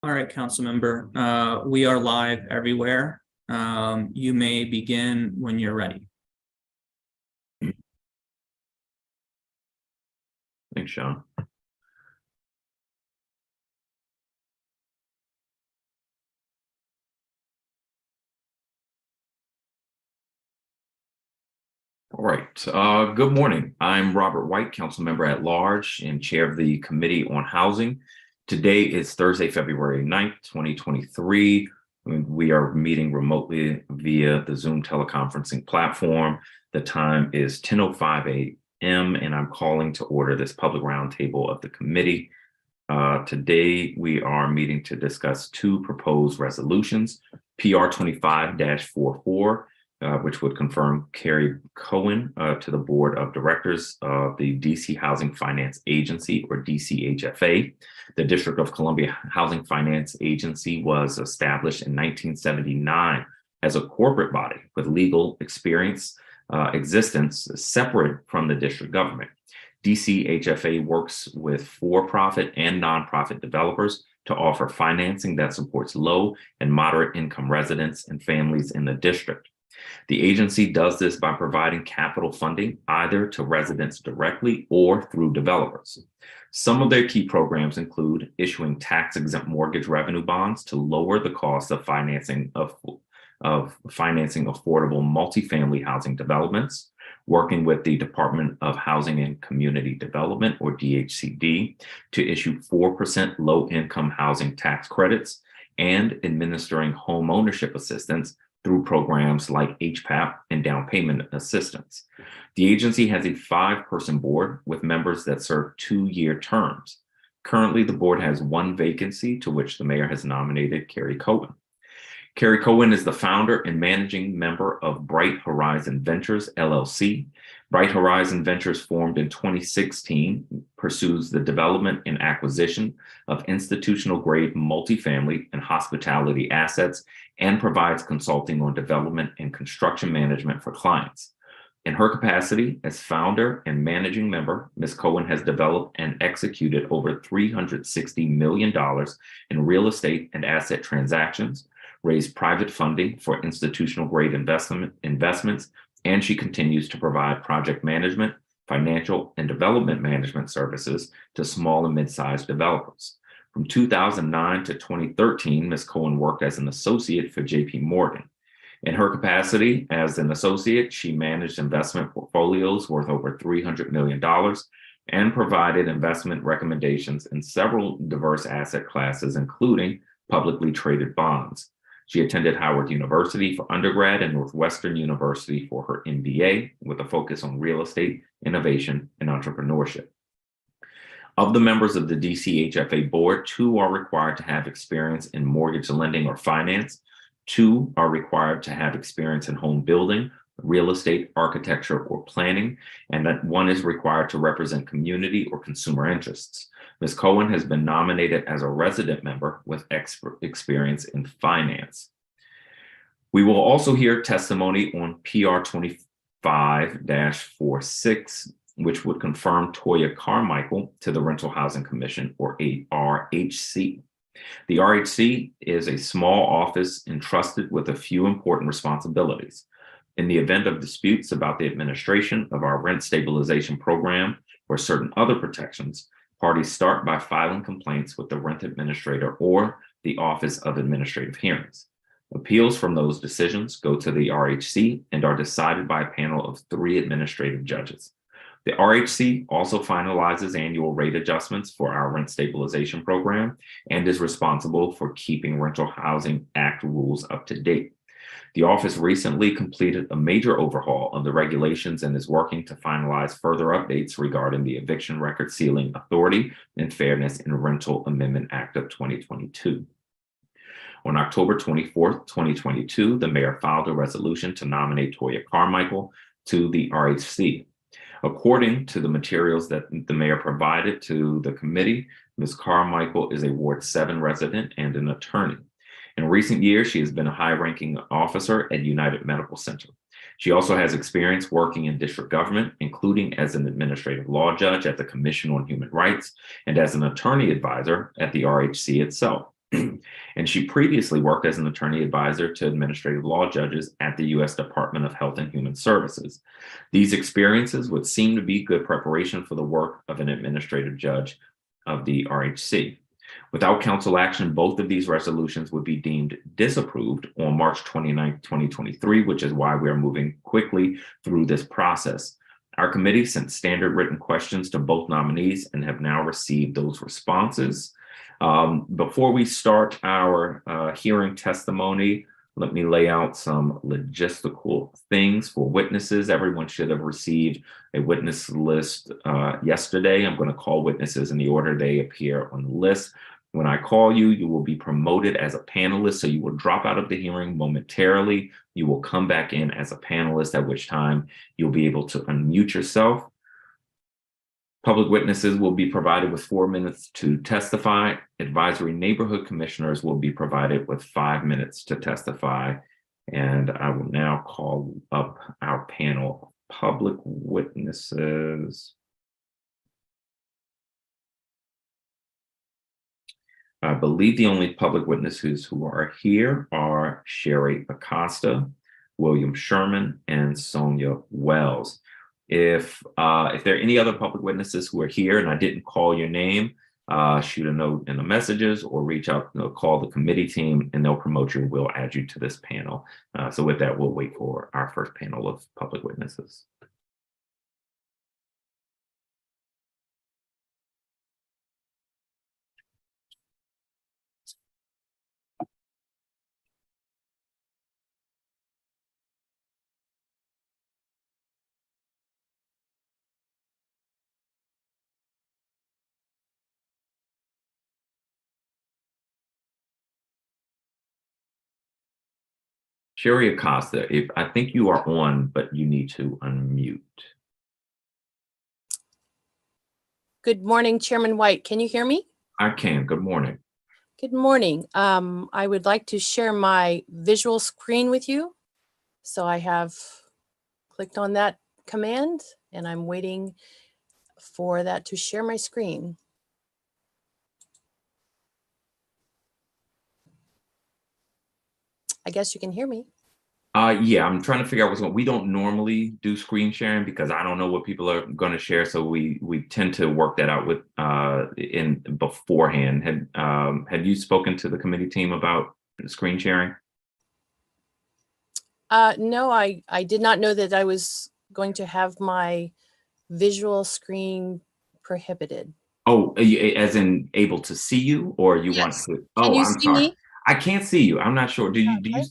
All right, council member, we are live everywhere. You may begin when you're ready. Thanks, Sean. All right. Good morning. I'm Robert White, council member at large and chair of the Committee on Housing. Today is Thursday, February 9th, 2023. We are meeting remotely via the Zoom teleconferencing platform. The time is 10:05 a.m. and I'm calling to order this public roundtable of the committee. Today, we are meeting to discuss two proposed resolutions, PR25-44, which would confirm Carrie Cohen to the Board of Directors of the DC Housing Finance Agency, or DCHFA. The District of Columbia Housing Finance Agency was established in 1979 as a corporate body with legal existence separate from the district government. DCHFA works with for-profit and nonprofit developers to offer financing that supports low and moderate income residents and families in the district. The agency does this by providing capital funding either to residents directly or through developers. Some of their key programs include issuing tax-exempt mortgage revenue bonds to lower the cost of financing affordable multifamily housing developments, working with the Department of Housing and Community Development, or DHCD, to issue 4% low-income housing tax credits, and administering home ownership assistance through programs like HPAP and down payment assistance. The agency has a 5-person board with members that serve 2-year terms. Currently, the board has one vacancy to which the mayor has nominated Carrie Cohen. Carrie Cohen is the founder and managing member of Bright Horizon Ventures, LLC. Bright Horizon Ventures, formed in 2016, pursues the development and acquisition of institutional-grade multifamily and hospitality assets and provides consulting on development and construction management for clients. In her capacity as founder and managing member, Ms. Cohen has developed and executed over $360 million in real estate and asset transactions, raised private funding for institutional-grade investments, and she continues to provide project management, financial, and development management services to small and mid-sized developers. From 2009 to 2013, Ms. Cohen worked as an associate for JP Morgan. In her capacity as an associate, she managed investment portfolios worth over $300 million and provided investment recommendations in several diverse asset classes, including publicly traded bonds. She attended Howard University for undergrad and Northwestern University for her MBA, with a focus on real estate, innovation, and entrepreneurship. Of the members of the DCHFA board, 2 are required to have experience in mortgage lending or finance, 2 are required to have experience in home building, real estate, architecture, or planning, and that 1 is required to represent community or consumer interests. Ms. Cohen has been nominated as a resident member with experience in finance. We will also hear testimony on PR 25-46, which would confirm Toya Carmichael to the Rental Housing Commission, or RHC. The RHC is a small office entrusted with a few important responsibilities. In the event of disputes about the administration of our rent stabilization program or certain other protections, parties start by filing complaints with the rent administrator or the Office of Administrative Hearings. Appeals from those decisions go to the RHC and are decided by a panel of 3 administrative judges. The RHC also finalizes annual rate adjustments for our rent stabilization program and is responsible for keeping Rental Housing Act rules up to date. The office recently completed a major overhaul of the regulations and is working to finalize further updates regarding the Eviction Record Sealing Authority and Fairness in Rental Amendment Act of 2022. On October 24th, 2022, the mayor filed a resolution to nominate Toya Carmichael to the RHC. According to the materials that the mayor provided to the committee, Ms. Carmichael is a Ward 7 resident and an attorney. In recent years, she has been a high-ranking officer at United Medical Center. She also has experience working in district government, including as an administrative law judge at the Commission on Human Rights and as an attorney advisor at the RHC itself. And she previously worked as an attorney advisor to administrative law judges at the U.S. Department of Health and Human Services. These experiences would seem to be good preparation for the work of an administrative judge of the RHC. Without council action, both of these resolutions would be deemed disapproved on March 29, 2023, which is why we are moving quickly through this process. Our committee sent standard written questions to both nominees and have now received those responses. Before we start our hearing testimony, let me lay out some logistical things for witnesses. Everyone should have received a witness list yesterday. I'm going to call witnesses in the order they appear on the list. When I call you, you will be promoted as a panelist, so you will drop out of the hearing momentarily. You will come back in as a panelist, at which time you'll be able to unmute yourself. Public witnesses will be provided with 4 minutes to testify. Advisory neighborhood commissioners will be provided with 5 minutes to testify. And I will now call up our panel of public witnesses. I believe the only public witnesses who are here are Sherry Acosta, William Sherman, and Sonia Wells. If there are any other public witnesses who are here and I didn't call your name, shoot a note in the messages or reach out, call the committee team and they'll promote you. We'll add you to this panel. So with that, we'll wait for our first panel of public witnesses. Sherry Acosta, I think you are on, but you need to unmute. Good morning, Chairman White. Can you hear me? I can. Good morning. Good morning. I would like to share my visual screen with you. So I have clicked on that command and I'm waiting for that to share my screen. I guess you can hear me. Yeah, I'm trying to figure out what's going on. We don't normally do screen sharing because I don't know what people are going to share. So we tend to work that out with in beforehand. Had you spoken to the committee team about screen sharing? No, I did not know that I was going to have my visual screen prohibited. Oh, as in able to see you, or you want Yes. to? Can Oh, you I'm see sorry. me? I can't see you. I'm not sure. Do you? Okay.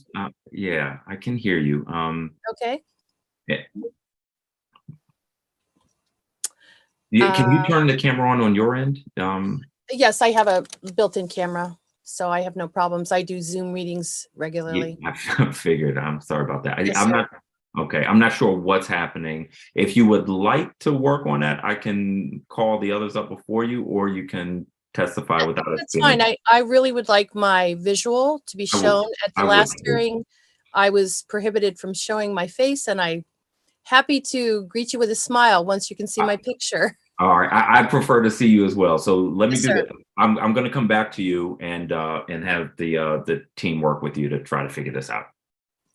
Yeah, I can hear you. Okay. Yeah. Can you turn the camera on your end? Yes, I have a built-in camera, so I have no problems. I do Zoom meetings regularly. Yeah, I figured. I'm sorry about that. Yes, I'm sir. not okay. I'm not sure what's happening. If you would like to work on that, I can call the others up before you, or you can testify without us. That's fine. I really would like my visual to be I would- shown. At the I would last too. hearing, I was prohibited from showing my face, and I'm happy to greet you with a smile once you can see my picture. All right, I prefer to see you as well. So let me Yes, do sir. this. I'm going to come back to you and have the team work with you to try to figure this out.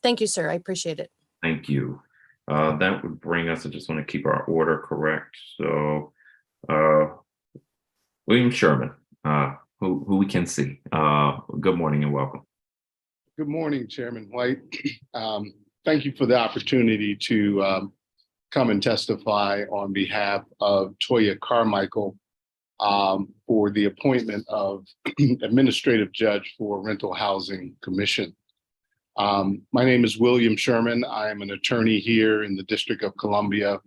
Thank you, sir. I appreciate it. Thank you. That would bring us. I just want to keep our order correct. So, William Sherman, who we can see. Good morning and welcome. Good morning, Chairman White. Thank you for the opportunity to come and testify on behalf of Toya Carmichael for the appointment of Administrative Judge for Rental Housing Commission. My name is William Sherman. I am an attorney here in the District of Columbia.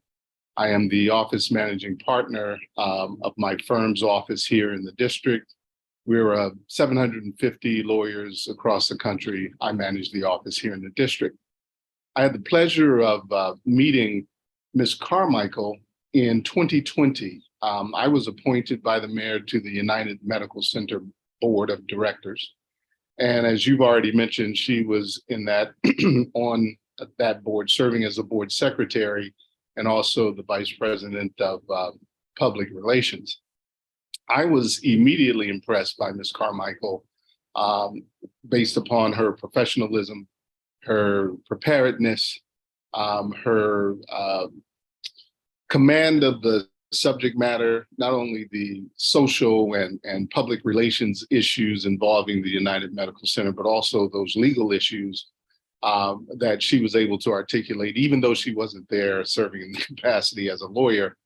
I am the office managing partner of my firm's office here in the district. We're 750 lawyers across the country. I manage the office here in the district. I had the pleasure of meeting Ms. Carmichael in 2020. I was appointed by the mayor to the United Medical Center Board of Directors. And as you've already mentioned, she was in that on that board, serving as a board secretary and also the vice president of public relations. I was immediately impressed by Ms. Carmichael based upon her professionalism, her preparedness, her command of the subject matter, not only the social and public relations issues involving the United Medical Center, but also those legal issues that she was able to articulate, even though she wasn't there serving in the capacity as a lawyer.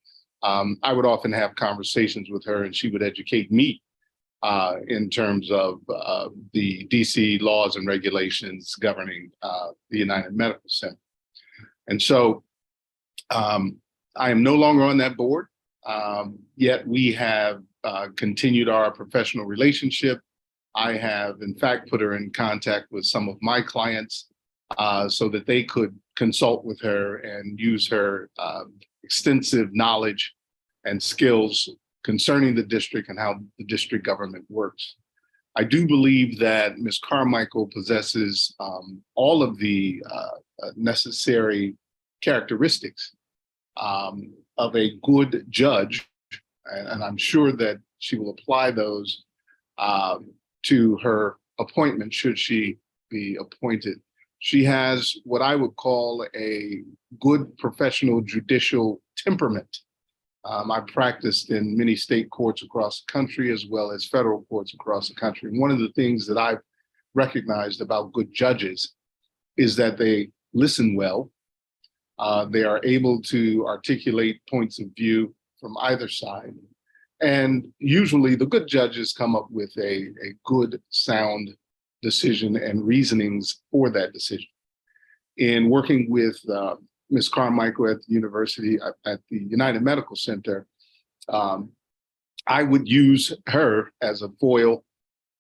I would often have conversations with her and she would educate me in terms of the DC laws and regulations governing the United Medical Center. And so I am no longer on that board, yet we have continued our professional relationship. I have, in fact, put her in contact with some of my clients so that they could consult with her and use her extensive knowledge and skills concerning the district and how the district government works. I do believe that Ms. Carmichael possesses all of the necessary characteristics of a good judge, and I'm sure that she will apply those to her appointment should she be appointed. She has what I would call a good professional judicial temperament. I've practiced in many state courts across the country as well as federal courts across the country. And one of the things that I've recognized about good judges is that they listen well. They are able to articulate points of view from either side. And usually the good judges come up with a good, sound decision and reasonings for that decision. In working with Ms. Carmichael at the university, at the United Medical Center, I would use her as a foil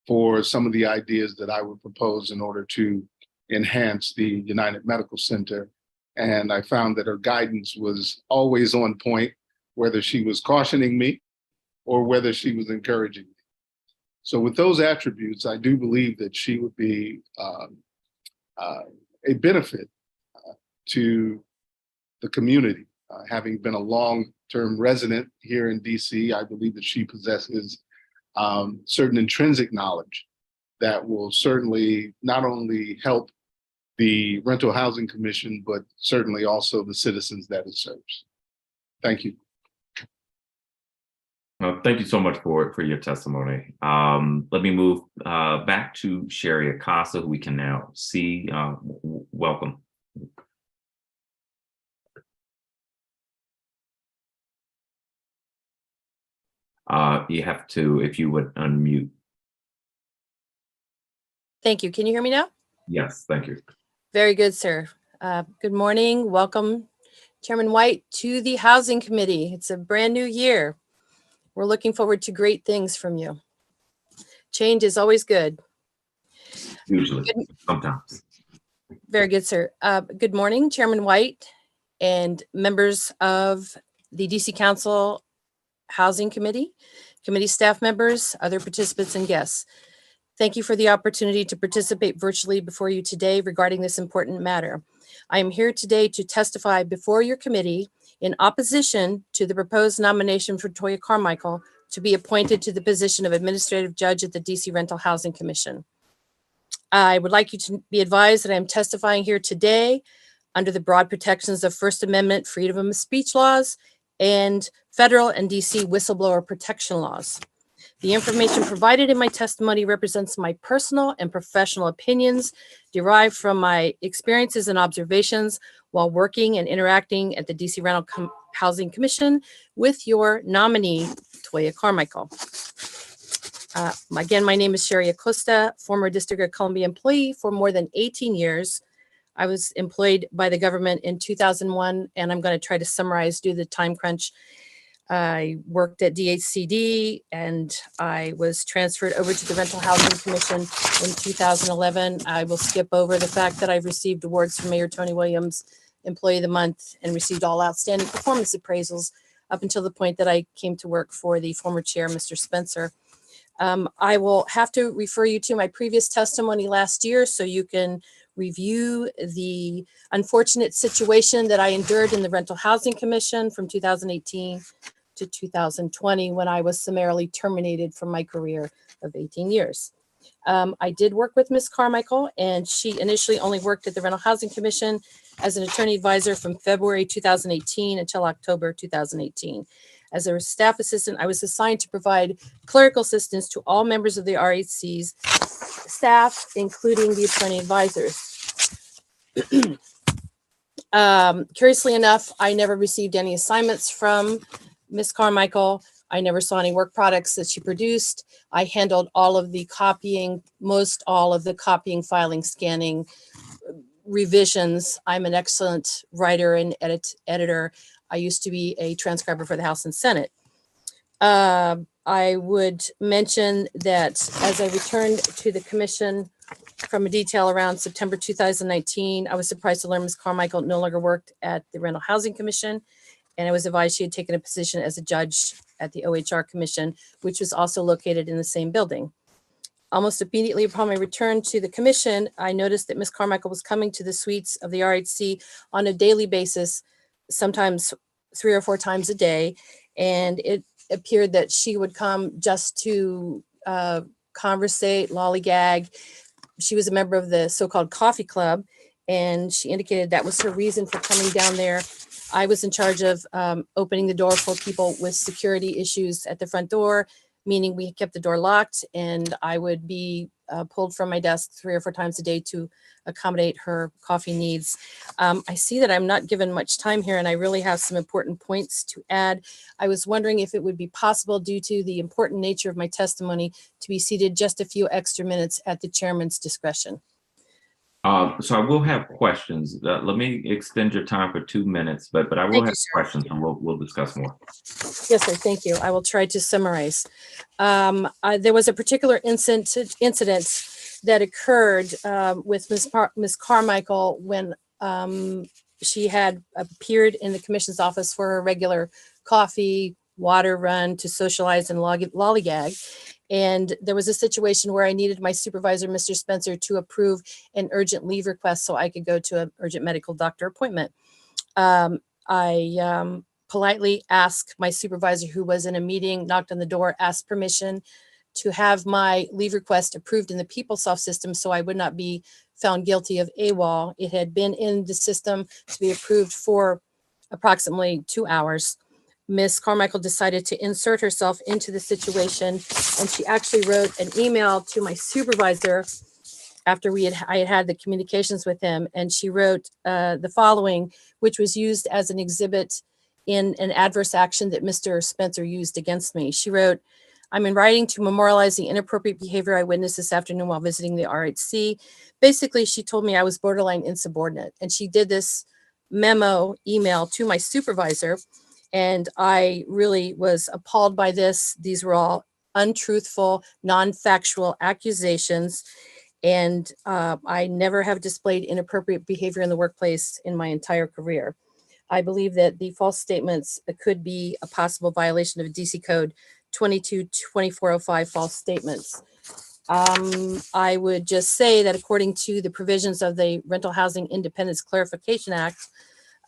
for some of the ideas that I would propose in order to enhance the United Medical Center. And I found that her guidance was always on point, whether she was cautioning me or whether she was encouraging me. So with those attributes, I do believe that she would be a benefit to the community. Having been a long-term resident here in DC, I believe that she possesses certain intrinsic knowledge that will certainly not only help the Rental Housing Commission, but certainly also the citizens that it serves. Thank you. Thank you so much for your testimony. Let me move back to Sherry Acosta, who we can now see. Welcome. You have to, if you would unmute. Thank you. Can you hear me now? Yes, thank you. Very good, sir. Good morning. Welcome, Chairman White, to the Housing Committee. It's a brand new year. We're looking forward to great things from you. Change is always good. Usually, sometimes. Very good, sir. Good morning, Chairman White and members of the DC Council Housing Committee, committee staff members, other participants and guests. Thank you for the opportunity to participate virtually before you today regarding this important matter. I am here today to testify before your committee in opposition to the proposed nomination for Toya Carmichael to be appointed to the position of administrative judge at the DC Rental Housing Commission. I would like you to be advised that I am testifying here today under the broad protections of First Amendment freedom of speech laws and federal and DC whistleblower protection laws. The information provided in my testimony represents my personal and professional opinions derived from my experiences and observations while working and interacting at the DC Rental Housing Commission with your nominee, Toya Carmichael. Again, my name is Sherry Acosta, former District of Columbia employee for more than 18 years. I was employed by the government in 2001, and I'm going to try to summarize due to the time crunch. I worked at DHCD and I was transferred over to the Rental Housing Commission in 2011. I will skip over the fact that I've received awards from Mayor Tony Williams, Employee of the Month, and received all outstanding performance appraisals up until the point that I came to work for the former chair, Mr. Spencer. I will have to refer you to my previous testimony last year so you can review the unfortunate situation that I endured in the Rental Housing Commission from 2018 to 2020 when I was summarily terminated from my career of 18 years. I did work with Ms. Carmichael, and she initially only worked at the Rental Housing Commission as an attorney advisor from February 2018 until October 2018. As a staff assistant, I was assigned to provide clerical assistance to all members of the RHC's staff, including the attorney advisors. Curiously enough, I never received any assignments from Ms. Carmichael. I never saw any work products that she produced. I handled all of the copying, most all of the copying, filing, scanning, revisions. I'm an excellent writer and editor. I used to be a transcriber for the House and Senate. I would mention that as I returned to the commission from a detail around September 2019, I was surprised to learn Ms. Carmichael no longer worked at the Rental Housing Commission, and I was advised she had taken a position as a judge at the OHR Commission, which was also located in the same building. Almost immediately upon my return to the commission, I noticed that Ms. Carmichael was coming to the suites of the RHC on a daily basis, sometimes 3 or 4 times a day, and it appeared that she would come just to conversate, lollygag. She was a member of the so-called coffee club, and she indicated that was her reason for coming down there. I was in charge of opening the door for people with security issues at the front door, meaning we kept the door locked, and I would be pulled from my desk 3 or 4 times a day to accommodate her coffee needs. I see that I'm not given much time here, and I really have some important points to add. I was wondering if it would be possible, due to the important nature of my testimony, to be seated just a few extra minutes at the chairman's discretion. So I will have questions. Let me extend your time for 2 minutes, but I will Thank have you, sir. questions, and we'll discuss more. Yes, sir. Thank you. I will try to summarize. There was a particular incident that occurred with Ms. Carmichael when she had appeared in the commission's office for her regular coffee, water run to socialize and lollygag. And there was a situation where I needed my supervisor, Mr. Spencer, to approve an urgent leave request so I could go to an urgent medical doctor appointment. I politely asked my supervisor, who was in a meeting, knocked on the door, asked permission to have my leave request approved in the PeopleSoft system so I would not be found guilty of AWOL. It had been in the system to be approved for approximately 2 hours. Ms. Carmichael decided to insert herself into the situation, and she actually wrote an email to my supervisor after I had had the communications with him, and she wrote the following, which was used as an exhibit in an adverse action that Mr. Spencer used against me. She wrote, "I'm in writing to memorialize the inappropriate behavior I witnessed this afternoon while visiting the RHC." Basically, she told me I was borderline insubordinate, and she did this memo email to my supervisor, and I really was appalled by this. These were all untruthful, non-factual accusations, and I never have displayed inappropriate behavior in the workplace in my entire career. I believe that the false statements could be a possible violation of DC Code 22-2405, false statements. I would just say that according to the provisions of the Rental Housing Independence Clarification Act,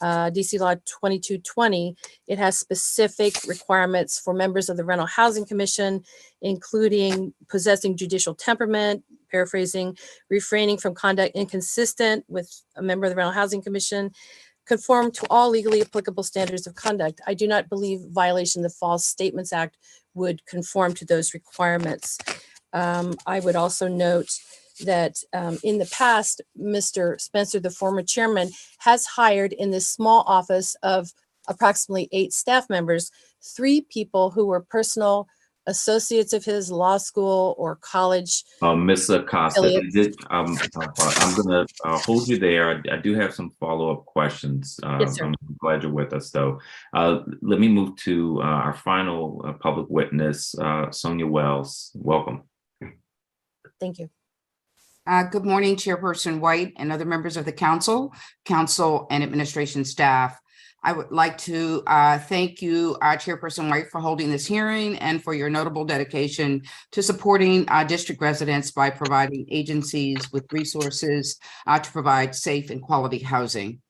DC Law 2220, it has specific requirements for members of the Rental Housing Commission, including possessing judicial temperament, paraphrasing, refraining from conduct inconsistent with a member of the Rental Housing Commission, conform to all legally applicable standards of conduct. I do not believe violation of the False Statements Act would conform to those requirements. I would also note that in the past, Mr. Spencer, the former chairman, has hired in this small office of approximately 8 staff members, 3 people who were personal associates of his, law school or college. Ms. Acosta, I'm going to hold you there. I do have some follow-up questions. Yes, sir. I'm glad you're with us, though. Let me move to our final public witness, Sonia Wells. Welcome. Thank you. Good morning, Chairperson White and other members of the council and administration staff. I would like to thank you, Chairperson White, for holding this hearing and for your notable dedication to supporting district residents by providing agencies with resources to provide safe and quality housing.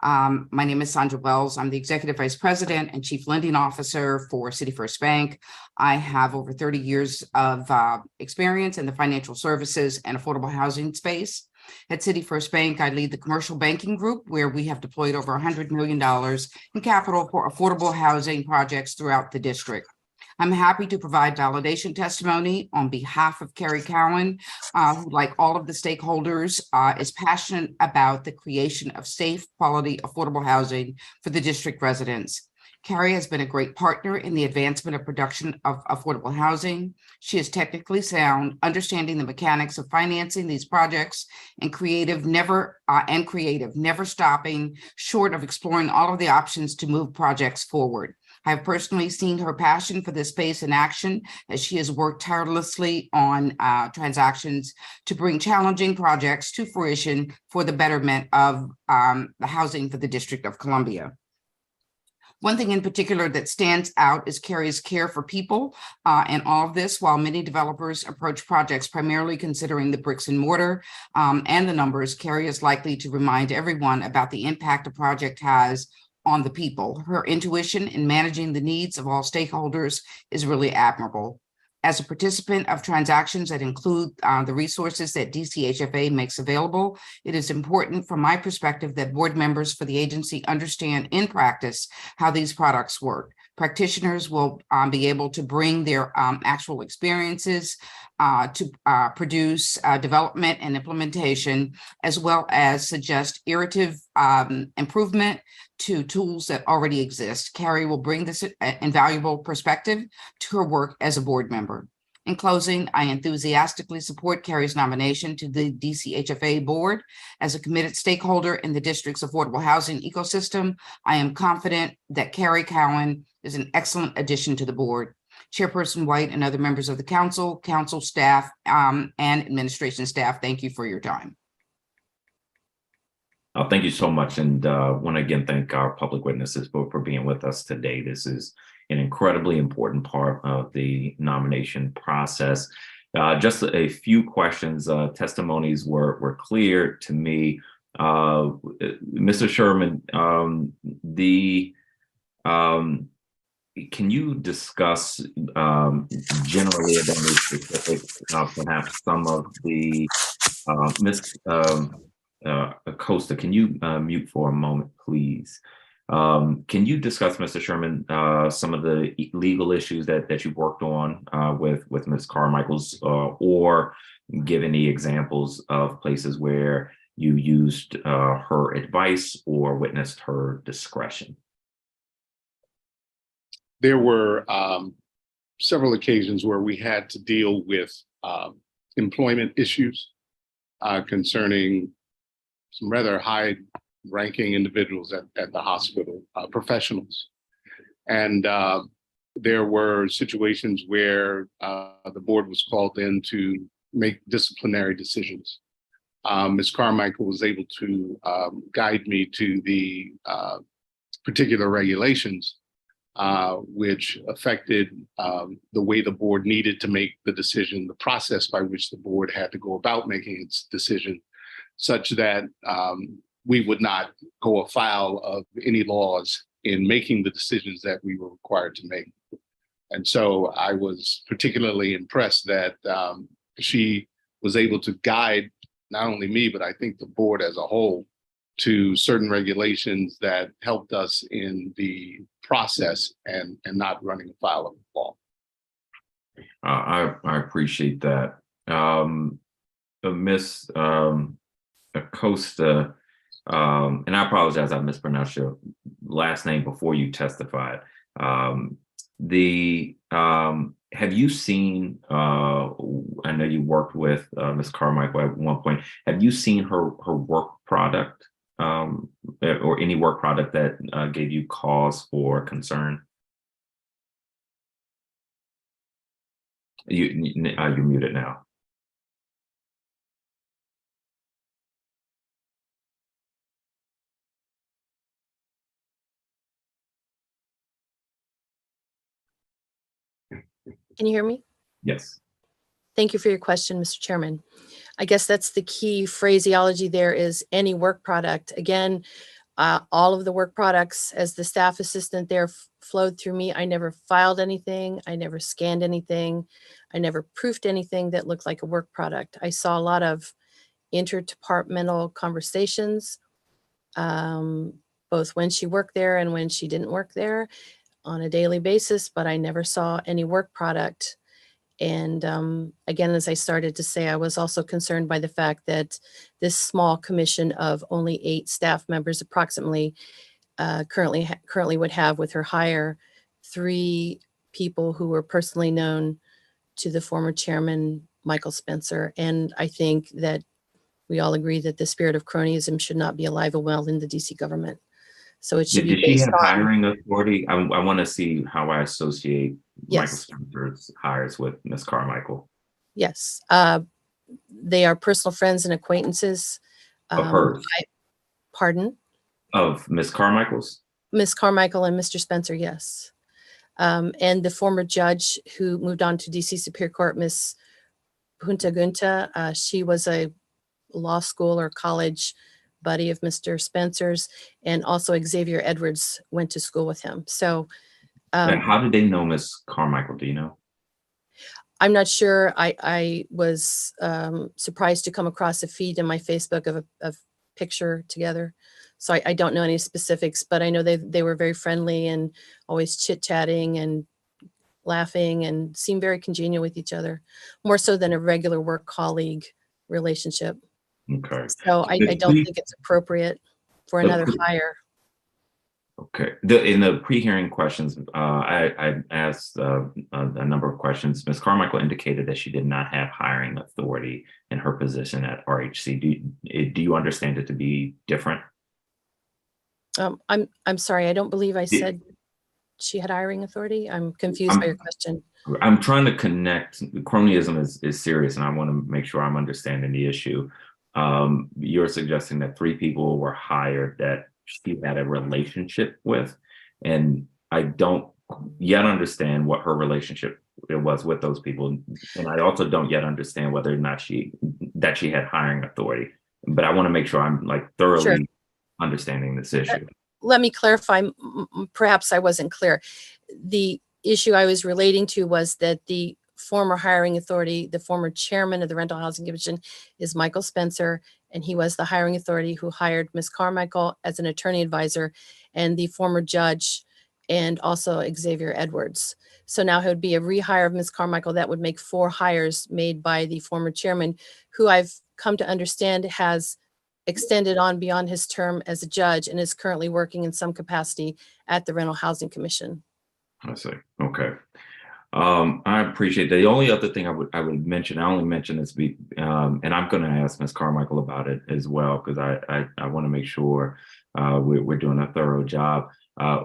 My name is Sandra Wells. I'm the Executive Vice President and Chief Lending Officer for City First Bank. I have over 30 years of experience in the financial services and affordable housing space. At City First Bank, I lead the commercial banking group, where we have deployed over $100 million in capital for affordable housing projects throughout the district. I'm happy to provide validation testimony on behalf of Carrie Cowan, who, like all of the stakeholders, is passionate about the creation of safe, quality, affordable housing for the district residents. Carrie has been a great partner in the advancement of production of affordable housing. She is technically sound, understanding the mechanics of financing these projects, and creative, never stopping short of exploring all of the options to move projects forward. I have personally seen her passion for this space in action, as she has worked tirelessly on transactions to bring challenging projects to fruition for the betterment of the housing for the District of Columbia. One thing in particular that stands out is Carrie's care for people and all of this. While many developers approach projects primarily considering the bricks and mortar and the numbers, Carrie is likely to remind everyone about the impact a project has on the people. Her intuition in managing the needs of all stakeholders is really admirable. As a participant of transactions that include the resources that DCHFA makes available, it is important from my perspective that board members for the agency understand in practice how these products work. Practitioners will be able to bring their actual experiences to produce development and implementation, as well as suggest iterative improvement to tools that already exist. Carrie will bring this invaluable perspective to her work as a board member. In closing, I enthusiastically support Carrie's nomination to the DCHFA board. As a committed stakeholder in the district's affordable housing ecosystem, I am confident that Carrie Cowan is an excellent addition to the board. Chairperson White and other members of the council staff, and administration staff, thank you for your time. Thank you so much. And want to again thank our public witnesses for being with us today. This is an incredibly important part of the nomination process. Just a few questions. Testimonies were clear to me. Mr. Sherman, can you discuss generally about the specific, perhaps some of the Ms. Acosta, can you mute for a moment, please? Can you discuss, Mr. Sherman, some of the legal issues that you worked on with Ms. Carmichael's, or give any examples of places where you used her advice or witnessed her discretion? There were several occasions where we had to deal with employment issues concerning some rather high-ranking individuals at the hospital, professionals. And there were situations where the board was called in to make disciplinary decisions. Ms. Carmichael was able to guide me to the particular regulations which affected the way the board needed to make the decision, the process by which the board had to go about making its decision, such that we would not go afoul of any laws in making the decisions that we were required to make. And so I was particularly impressed that she was able to guide not only me, but I think the board as a whole to certain regulations that helped us in the process and not running afoul of the law. I appreciate that. Ms. Acosta, and I apologize, I mispronounced your last name before you testified. Have you seen, I know you worked with Ms. Carmichael at one point, have you seen her work product or any work product that gave you cause for concern? You're muted now. Can you hear me? Yes. Thank you for your question, Mr. Chairman. I guess that's the key phraseology there, is any work product. Again, All of the work products as the staff assistant there flowed through me. I never filed anything. I never scanned anything. I never proofed anything that looked like a work product. I saw a lot of interdepartmental conversations, both when she worked there and when she didn't work there on a daily basis, but I never saw any work product. And again, as I started to say, I was also concerned by the fact that this small commission of only 8 staff members approximately currently would have with her hire 3 people who were personally known to the former chairman, Michael Spencer. And I think that we all agree that the spirit of cronyism should not be alive and well in the DC government. So it should be Did she based have on, hiring authority? I want to see how I associate Michael yes, Spencer's hires with Ms. Carmichael. yes. They are personal friends and acquaintances. Of hers, Pardon? of Ms. Carmichael's? Miss Carmichael and Mr. Spencer, yes. And the former judge who moved on to DC Superior Court, Miss Punta Gunta, she was a law school or college buddy of Mr. Spencer's, and also Xavier Edwards went to school with him. So And how did they know Ms. Carmichael? Do you know? I'm not sure. I was surprised to come across a feed in my Facebook of a picture together. So I don't know any specifics, but I know they were very friendly and always chit-chatting and laughing and seemed very congenial with each other, more so than a regular work colleague relationship. Okay. So I don't think it's appropriate for another hire. Okay. In the pre-hearing questions, I asked a number of questions. Ms. Carmichael indicated that she did not have hiring authority in her position at RHC. Do you understand it to be different? I'm sorry, I don't believe I said she had hiring authority. I'm confused by your question. I'm trying to connect. Cronyism is serious, and I want to make sure I'm understanding the issue. You're suggesting that 3 people were hired that she had a relationship with, and I don't yet understand what her relationship it was with those people, and I also don't yet understand whether or not she had hiring authority. But I want to make sure I'm like thoroughly understanding this issue. Let me clarify. Perhaps I wasn't clear. The issue I was relating to was that the former hiring authority, the former chairman of the Rental Housing Commission, is Michael Spencer, and he was the hiring authority who hired Ms. Carmichael as an attorney advisor, and the former judge, and also Xavier Edwards. So now it would be a rehire of Ms. Carmichael. That would make 4 hires made by the former chairman, who I've come to understand has extended on beyond his term as a judge and is currently working in some capacity at the Rental Housing Commission. I see. Okay. I appreciate that. The only other thing I would mention, I only mention this, and I'm going to ask Ms. Carmichael about it as well, because I want to make sure we're doing a thorough job.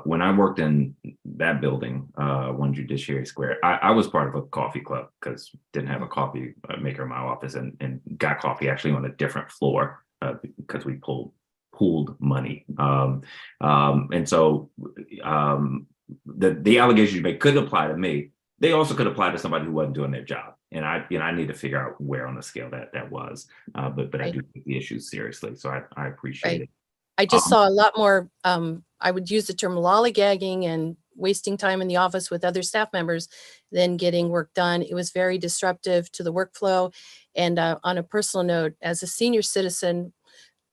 When I worked in that building, 1 Judiciary Square, I was part of a coffee club because didn't have a coffee maker in my office, and got coffee actually on a different floor because we pooled money. And so the allegations you make could apply to me. They also could apply to somebody who wasn't doing their job. And I need to figure out where on the scale that was. But I do take the issue seriously. So I appreciate it. I just saw a lot more, I would use the term lollygagging and wasting time in the office with other staff members than getting work done. It was very disruptive to the workflow. And on a personal note, as a senior citizen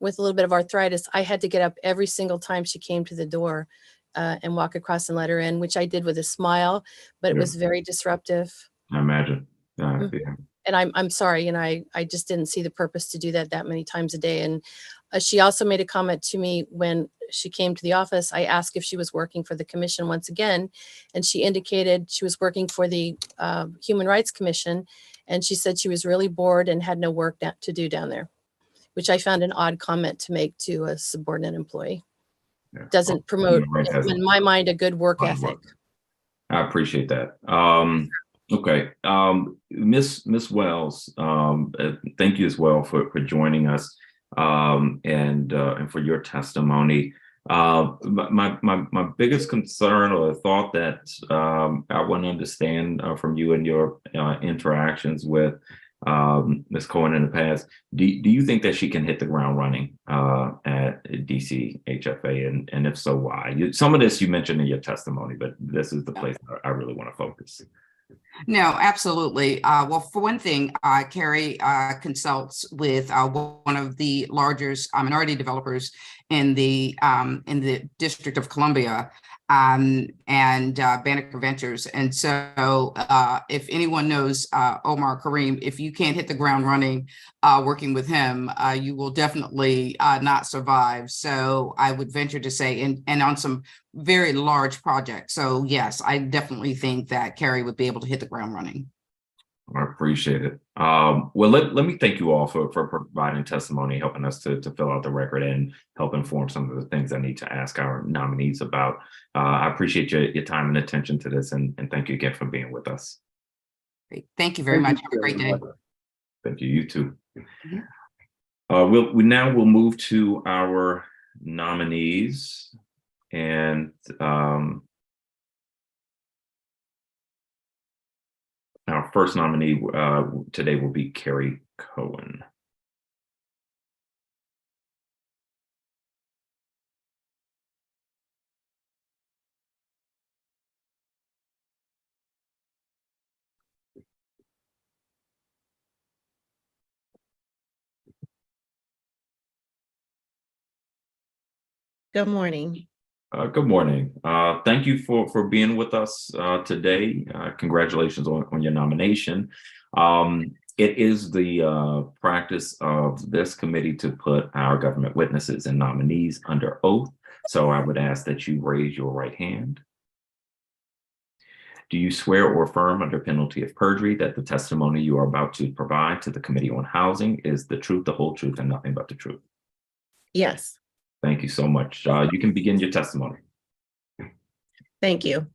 with a little bit of arthritis, I had to get up every single time she came to the door and walk across and let her in, which I did with a smile, but it was very disruptive. I imagine. Yeah. And I'm sorry, and I just didn't see the purpose to do that many times a day. And she also made a comment to me when she came to the office. I asked if she was working for the commission once again, and she indicated she was working for the Human Rights Commission, and she said she was really bored and had no work to do down there, which I found an odd comment to make to a subordinate employee. Yeah. Doesn't promote, in my mind, a good work ethic. I appreciate that. Okay, Miss Wells, thank you as well for joining us and for your testimony. My biggest concern or thought that I want to understand from you and your interactions with Ms. Cohen in the past. Do you think that she can hit the ground running at DC HFA? And if so, why? Some of this you mentioned in your testimony, but this is the place I really want to focus. No, absolutely. Well, for one thing, Carrie consults with one of the largest minority developers in the District of Columbia, and Banneker Ventures. And so if anyone knows Omar Kareem, if you can't hit the ground running working with him, you will definitely not survive. So I would venture to say, and on some very large projects. So yes, I definitely think that Carrie would be able to hit the ground running. I appreciate it. Well, let me thank you all for providing testimony, helping us to fill out the record and help inform some of the things I need to ask our nominees about. I appreciate your time and attention to this, and thank you again for being with us. Great. Thank you very much. Have a great day. Thank you. You too. We now will move to our nominees, and our first nominee today will be Carrie Cohen. Good morning. Good morning. Thank you for being with us today. Congratulations on your nomination. It is the practice of this committee to put our government witnesses and nominees under oath. So I would ask that you raise your right hand. Do you swear or affirm under penalty of perjury that the testimony you are about to provide to the Committee on Housing is the truth, the whole truth, and nothing but the truth? Yes, Thank you so much. You can begin your testimony. thank you.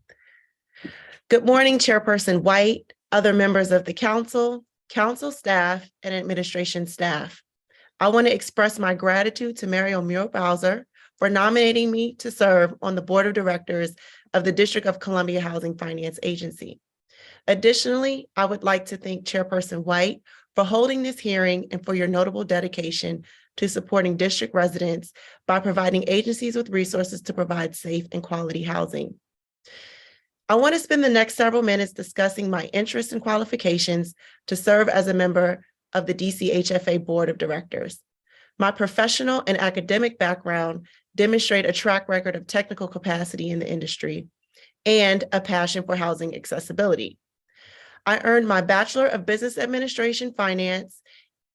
Good morning, Chairperson White, other members of the council, council staff, and administration staff. I want to express my gratitude to Mario Muir-Bowser for nominating me to serve on the Board of Directors of the District of Columbia Housing Finance Agency. Additionally, I would like to thank Chairperson White for holding this hearing and for your notable dedication to supporting district residents by providing agencies with resources to provide safe and quality housing. I want to spend the next several minutes discussing my interests and qualifications to serve as a member of the DCHFA Board of Directors. My professional and academic background demonstrate a track record of technical capacity in the industry and a passion for housing accessibility. I earned my Bachelor of Business Administration Finance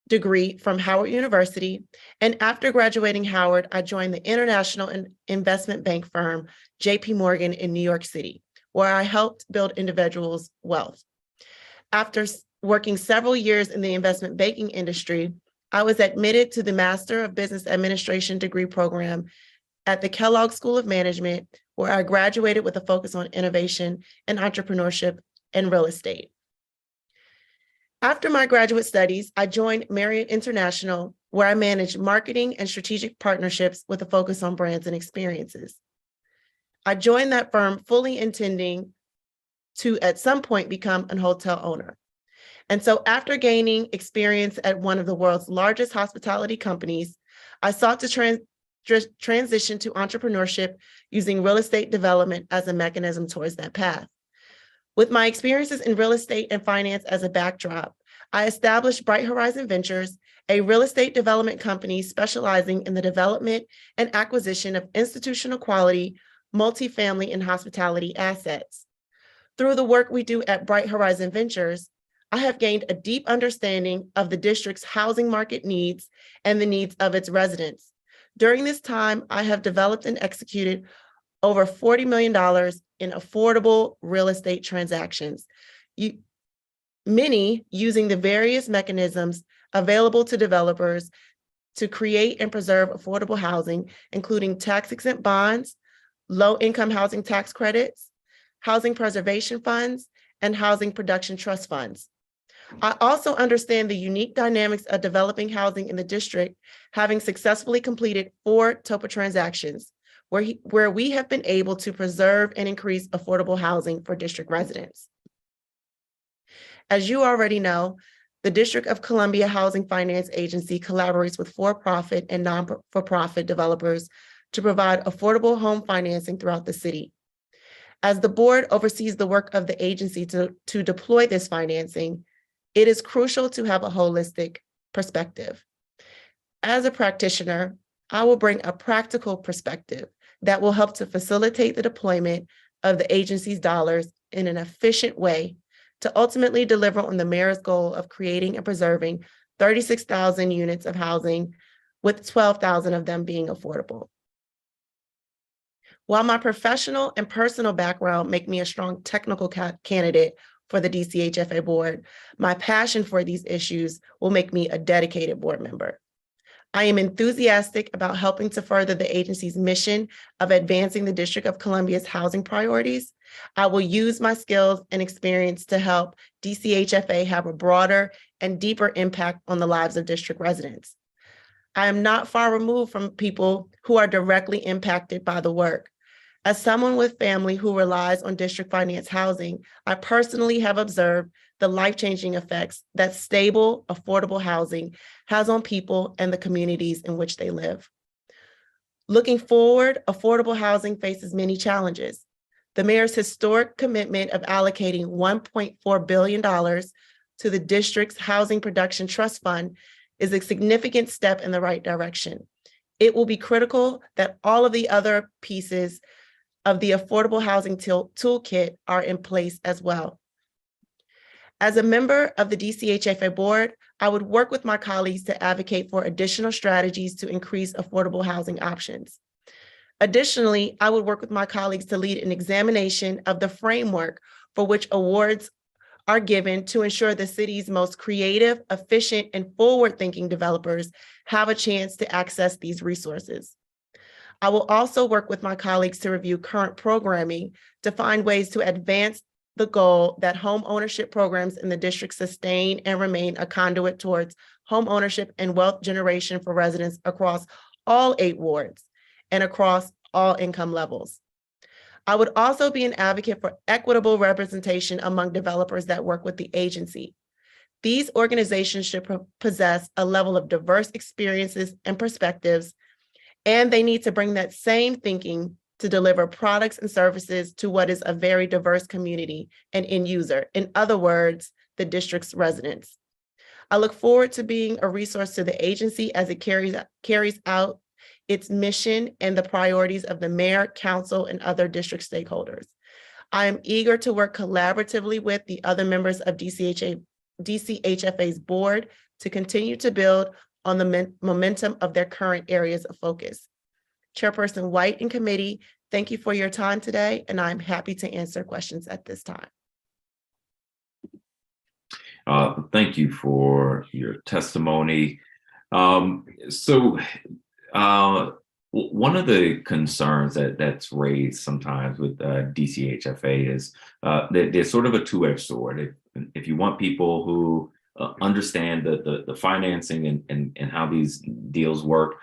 degree from Howard University, and after graduating Howard, I joined the international investment bank firm JP Morgan in New York City, where I helped build individuals' wealth. After working several years in the investment banking industry, I was admitted to the Master of Business Administration degree program at the Kellogg School of Management, where I graduated with a focus on innovation and entrepreneurship and real estate. After my graduate studies, I joined Marriott International, where I managed marketing and strategic partnerships with a focus on brands and experiences. I joined that firm fully intending to, at some point, become an hotel owner. And so after gaining experience at one of the world's largest hospitality companies, I sought to transition to entrepreneurship using real estate development as a mechanism towards that path. With my experiences in real estate and finance as a backdrop, I established Bright Horizon Ventures, a real estate development company specializing in the development and acquisition of institutional quality, multifamily and hospitality assets. Through the work we do at Bright Horizon Ventures, I have gained a deep understanding of the district's housing market needs and the needs of its residents. During this time, I have developed and executed over $40 million in affordable real estate transactions, many using the various mechanisms available to developers to create and preserve affordable housing, including tax-exempt bonds, low-income housing tax credits, housing preservation funds, and housing production trust funds. I also understand the unique dynamics of developing housing in the district, having successfully completed 4 TOPA transactions, where we have been able to preserve and increase affordable housing for district residents. As you already know, The District of Columbia Housing Finance Agency collaborates with for-profit and non-for-profit developers to provide affordable home financing throughout the city. As the board oversees the work of the agency to deploy this financing, it is crucial to have a holistic perspective. As a practitioner, I will bring a practical perspective that will help to facilitate the deployment of the agency's dollars in an efficient way to ultimately deliver on the mayor's goal of creating and preserving 36,000 units of housing, with 12,000 of them being affordable. While my professional and personal background make me a strong technical candidate for the DCHFA board, my passion for these issues will make me a dedicated board member. I am enthusiastic about helping to further the agency's mission of advancing the District of Columbia's housing priorities. I will use my skills and experience to help DCHFA have a broader and deeper impact on the lives of district residents. I am not far removed from people who are directly impacted by the work. As someone with family who relies on district finance housing, I personally have observed the life-changing effects that stable, affordable housing has on people and the communities in which they live. Looking forward, affordable housing faces many challenges. The mayor's historic commitment of allocating $1.4 billion to the district's Housing Production Trust Fund is a significant step in the right direction. It will be critical that all of the other pieces of the affordable housing toolkit are in place as well. As a member of the DCHFA board, I would work with my colleagues to advocate for additional strategies to increase affordable housing options. Additionally, I would work with my colleagues to lead an examination of the framework for which awards are given to ensure the city's most creative, efficient, and forward-thinking developers have a chance to access these resources. I will also work with my colleagues to review current programming to find ways to advance the goal that home ownership programs in the district sustain and remain a conduit towards home ownership and wealth generation for residents across all 8 wards and across all income levels. I would also be an advocate for equitable representation among developers that work with the agency. These organizations should possess a level of diverse experiences and perspectives, and they need to bring that same thinking to deliver products and services to what is a very diverse community and end user. In other words, the district's residents. I look forward to being a resource to the agency as it carries out its mission and the priorities of the mayor, council, and other district stakeholders. I am eager to work collaboratively with the other members of DCHFA's board to continue to build on the momentum of their current areas of focus. Chairperson White and committee, thank you for your time today, and I'm happy to answer questions at this time. Thank you for your testimony. One of the concerns that's raised sometimes with DCHFA is that there's sort of a two-edged sword. If you want people who understand the financing and how these deals work,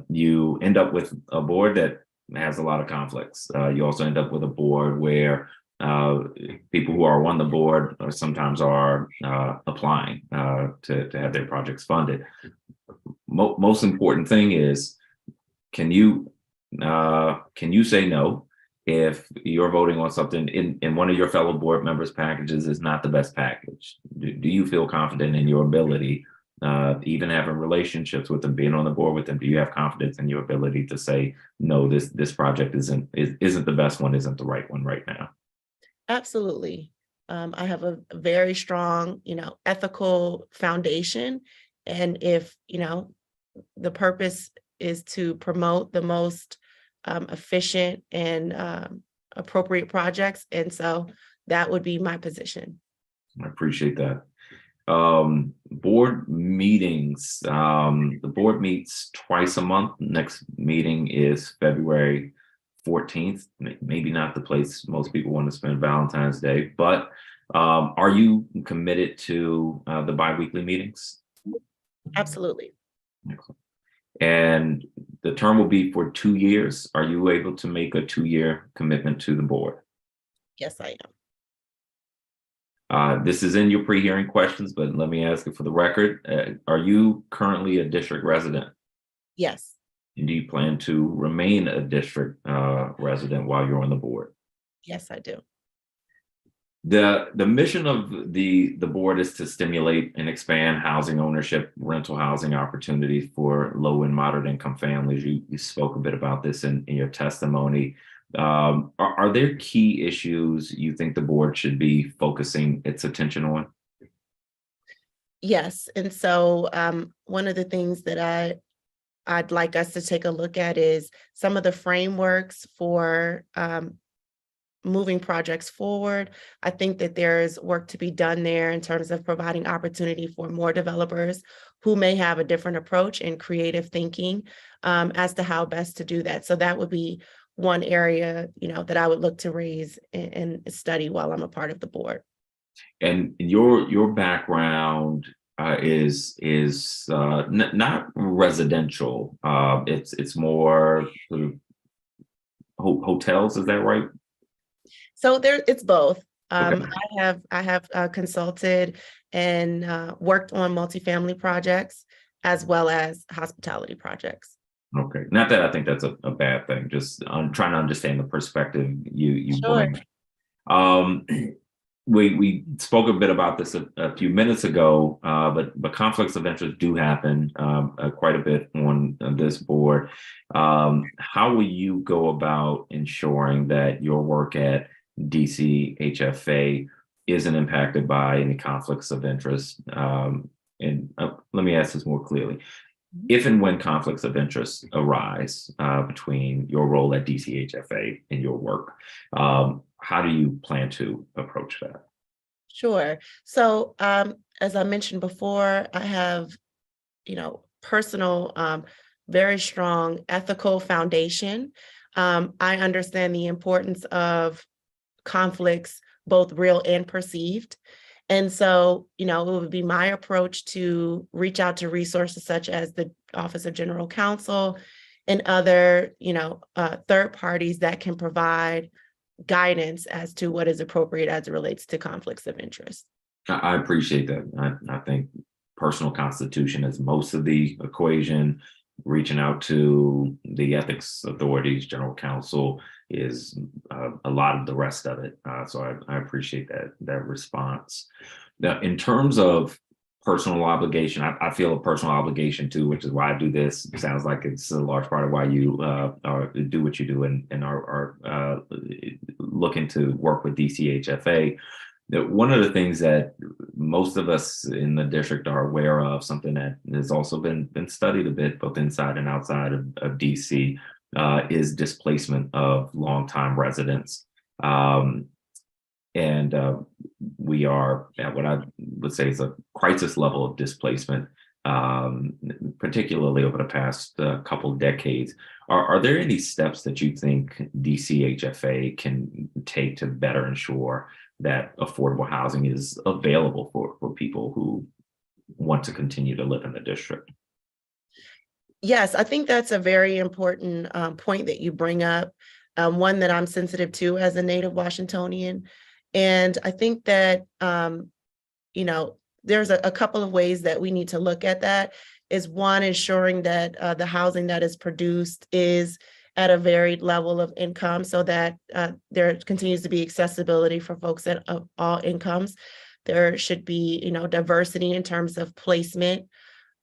you end up with a board that has a lot of conflicts. You also end up with a board where people who are on the board sometimes are applying to have their projects funded. Most important thing is, can you say no if you're voting on something in one of your fellow board members' packages is not the best package? Do you feel confident in your ability, even having relationships with them, being on the board with them? Do you have confidence in your ability to say, no, this project isn't the best one, isn't the right one right now? Absolutely. I have a very strong, ethical foundation. And if, the purpose is to promote the most efficient and appropriate projects. And so that would be my position. I appreciate that. Board meetings. The board meets twice a month. Next meeting is February 14th. Maybe not the place most people want to spend Valentine's Day, but are you committed to the biweekly meetings? Absolutely. Excellent. And the term will be for 2 years. Are you able to make a 2-year commitment to the board? Yes, I am. This is in your pre-hearing questions, but let me ask it for the record. Are you currently a district resident? Yes, And do you plan to remain a district resident while you're on the board? yes, I do. The mission of the board is to stimulate and expand housing ownership, rental housing opportunities for low and moderate income families. You spoke a bit about this in your testimony. Are there key issues you think the board should be focusing its attention on? Yes, and so one of the things that I'd like us to take a look at is some of the frameworks for moving projects forward. I think that there's work to be done there in terms of providing opportunity for more developers who may have a different approach and creative thinking as to how best to do that. So that would be one area, that I would look to raise and study while I'm a part of the board. And your background is not residential. It's more sort of hotels. Is that right? So it's both. Okay. I have consulted and worked on multifamily projects as well as hospitality projects. Okay. Not that I think that's a bad thing. Just I'm trying to understand the perspective you Sure. bring. We spoke a bit about this a few minutes ago, but conflicts of interest do happen quite a bit on this board. How will you go about ensuring that your work at DCHFA isn't impacted by any conflicts of interest? And let me ask this more clearly. If and when conflicts of interest arise between your role at DCHFA and your work, how do you plan to approach that? Sure. So as I mentioned before, I have, personal, very strong ethical foundation. I understand the importance of conflicts, both real and perceived. And so, it would be my approach to reach out to resources such as the Office of General Counsel and other, third parties that can provide guidance as to what is appropriate as it relates to conflicts of interest. I appreciate that. I think personal constitution is most of the equation. Reaching out to the ethics authorities, general counsel is a lot of the rest of it. So I appreciate that response. Now, in terms of personal obligation, I feel a personal obligation too, which is why I do this. It sounds like it's a large part of why you do what you do and are looking to work with DCHFA. One of the things that most of us in the district are aware of, something that has also been studied a bit, both inside and outside of DC, is displacement of longtime residents. And we are at what I would say is a crisis level of displacement, particularly over the past couple of decades. Are there any steps that you think DCHFA can take to better ensure that affordable housing is available for people who want to continue to live in the district? Yes, I think that's a very important point that you bring up, one that I'm sensitive to as a native Washingtonian. And I think that, there's a couple of ways that we need to look at that. Is one, ensuring that the housing that is produced is at a varied level of income so that there continues to be accessibility for folks at all incomes. There should be, diversity in terms of placement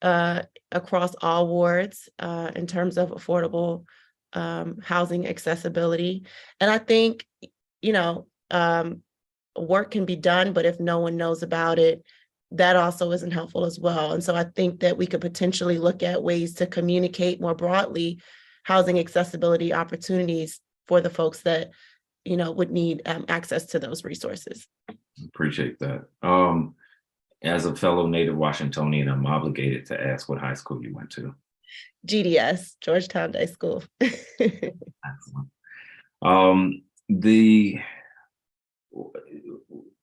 across all wards in terms of affordable housing accessibility. And I think, work can be done, but if no one knows about it, that also isn't helpful as well. And so I think that we could potentially look at ways to communicate more broadly housing accessibility opportunities for the folks that, would need access to those resources. Appreciate that. As a fellow native Washingtonian, I'm obligated to ask what high school you went to. GDS, Georgetown Day School. Excellent.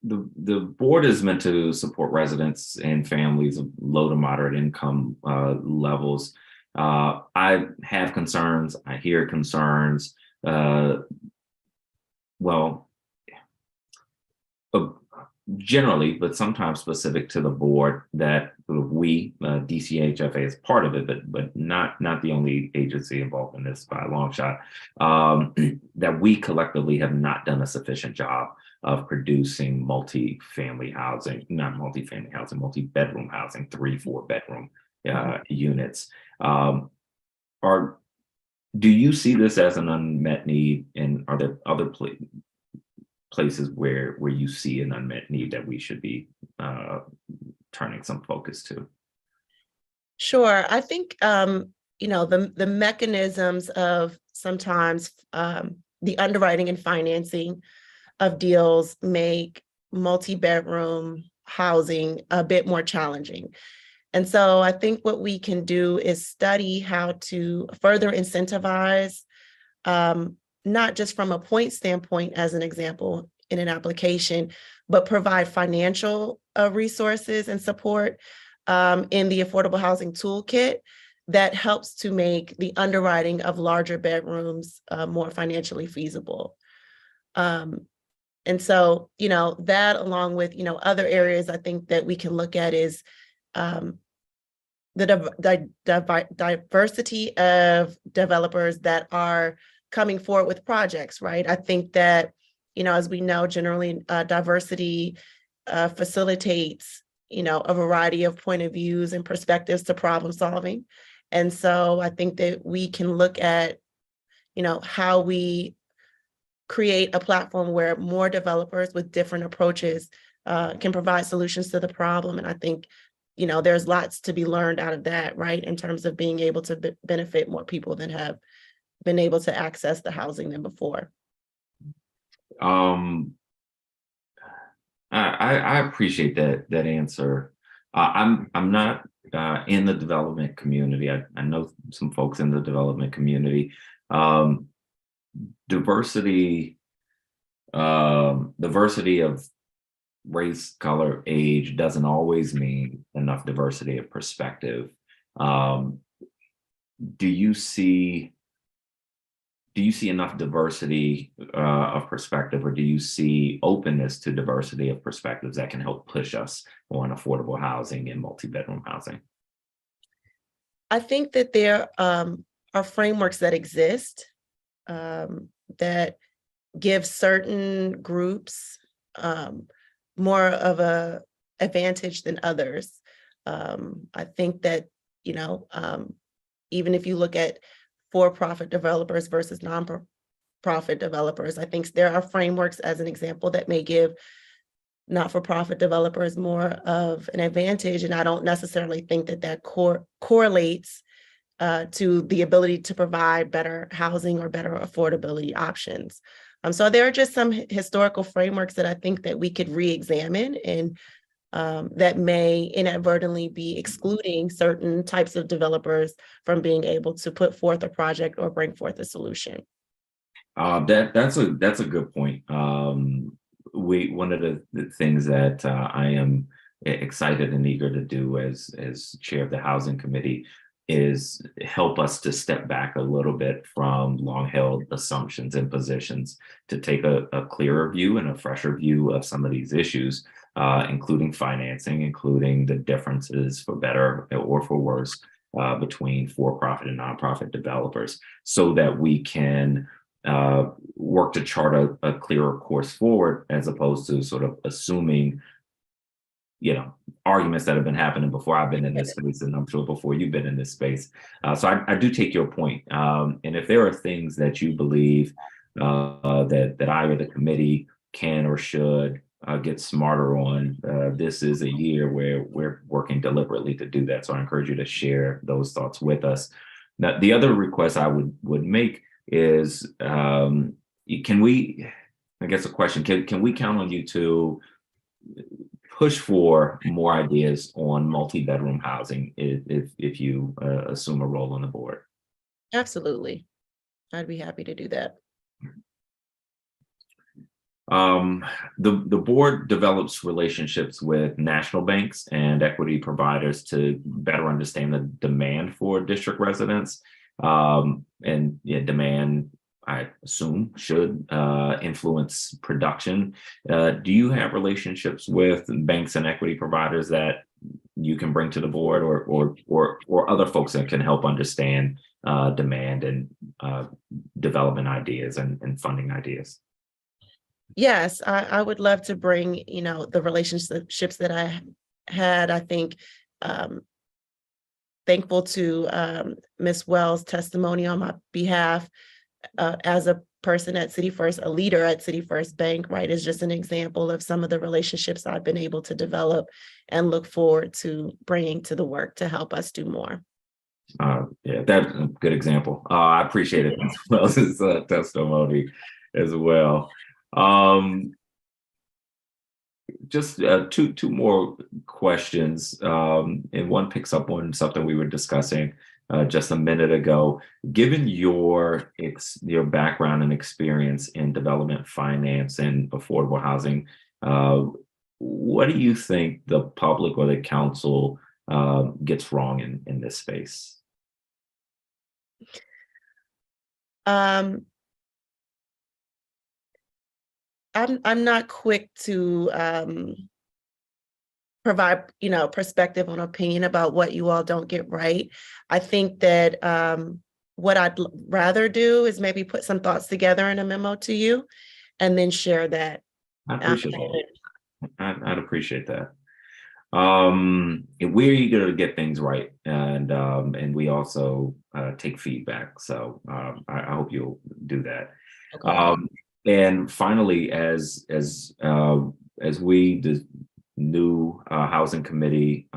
The board is meant to support residents and families of low to moderate income levels. I have concerns. I hear concerns. generally, but sometimes specific to the board, that sort of we, DCHFA is part of it, but not the only agency involved in this by a long shot, that we collectively have not done a sufficient job of producing multi-bedroom housing, 3-4 bedroom units. Do you see this as an unmet need, and are there other places where you see an unmet need that we should be turning some focus to? Sure. I think, the mechanisms of sometimes the underwriting and financing of deals make multi-bedroom housing a bit more challenging. And so I think what we can do is study how to further incentivize, not just from a point standpoint, as an example in an application, but provide financial resources and support in the Affordable Housing Toolkit that helps to make the underwriting of larger bedrooms more financially feasible. And so, that along with, other areas I think that we can look at is the diversity of developers that are coming forward with projects, right? I think that, as we know, generally diversity facilitates, a variety of point of views and perspectives to problem solving. And so I think that we can look at, how we create a platform where more developers with different approaches can provide solutions to the problem. And I think, there's lots to be learned out of that, right? In terms of being able to benefit more people than have been able to access the housing than before. I appreciate that answer. I'm not in the development community. I know some folks in the development community. Diversity of race, color, age doesn't always mean enough diversity of perspective. Do you see enough diversity of perspective, or do you see openness to diversity of perspectives that can help push us on affordable housing and multi-bedroom housing? I think that there are frameworks that exist that give certain groups more of a advantage than others. I think that, even if you look at for-profit developers versus non-profit developers, I think there are frameworks, as an example, that may give not-for-profit developers more of an advantage. And I don't necessarily think that correlates to the ability to provide better housing or better affordability options. So there are just some historical frameworks that I think that we could re-examine, and that may inadvertently be excluding certain types of developers from being able to put forth a project or bring forth a solution. That's a good point. One of the things that I am excited and eager to do as chair of the housing committee is help us to step back a little bit from long-held assumptions and positions to take a clearer view and a fresher view of some of these issues, including financing, including the differences for better or for worse between for-profit and nonprofit developers, so that we can work to chart a clearer course forward, as opposed to sort of assuming arguments that have been happening before I've been in this space, and I'm sure before you've been in this space. So I do take your point. And if there are things that you believe that I or the committee can or should get smarter on, this is a year where we're working deliberately to do that. So I encourage you to share those thoughts with us. Now, the other request I would make is, can we count on you to push for more ideas on multi-bedroom housing if you assume a role on the board? Absolutely. I'd be happy to do that. The board develops relationships with national banks and equity providers to better understand the demand for district residents. Demand, I assume should influence production. Do you have relationships with banks and equity providers that you can bring to the board, or other folks that can help understand demand and development ideas and funding ideas? Yes, I would love to bring, the relationships that I had. I think thankful to Ms. Wells' testimony on my behalf as a person at City First, a leader at City First Bank, right, is just an example of some of the relationships I've been able to develop and look forward to bringing to the work to help us do more. Yeah, that's a good example. I appreciate it as well as testimony as well. Just two more questions, and one picks up on something we were discussing just a minute ago. Given your background and experience in development finance and affordable housing, what do you think the public or the council gets wrong in this space? I'm not quick to provide, perspective on opinion about what you all don't get right. I think that what I'd rather do is maybe put some thoughts together in a memo to you and then share that. I appreciate that. I'd appreciate that. We're eager to get things right, and we also take feedback. So I hope you'll do that. Okay. And finally, as we, the new housing committee,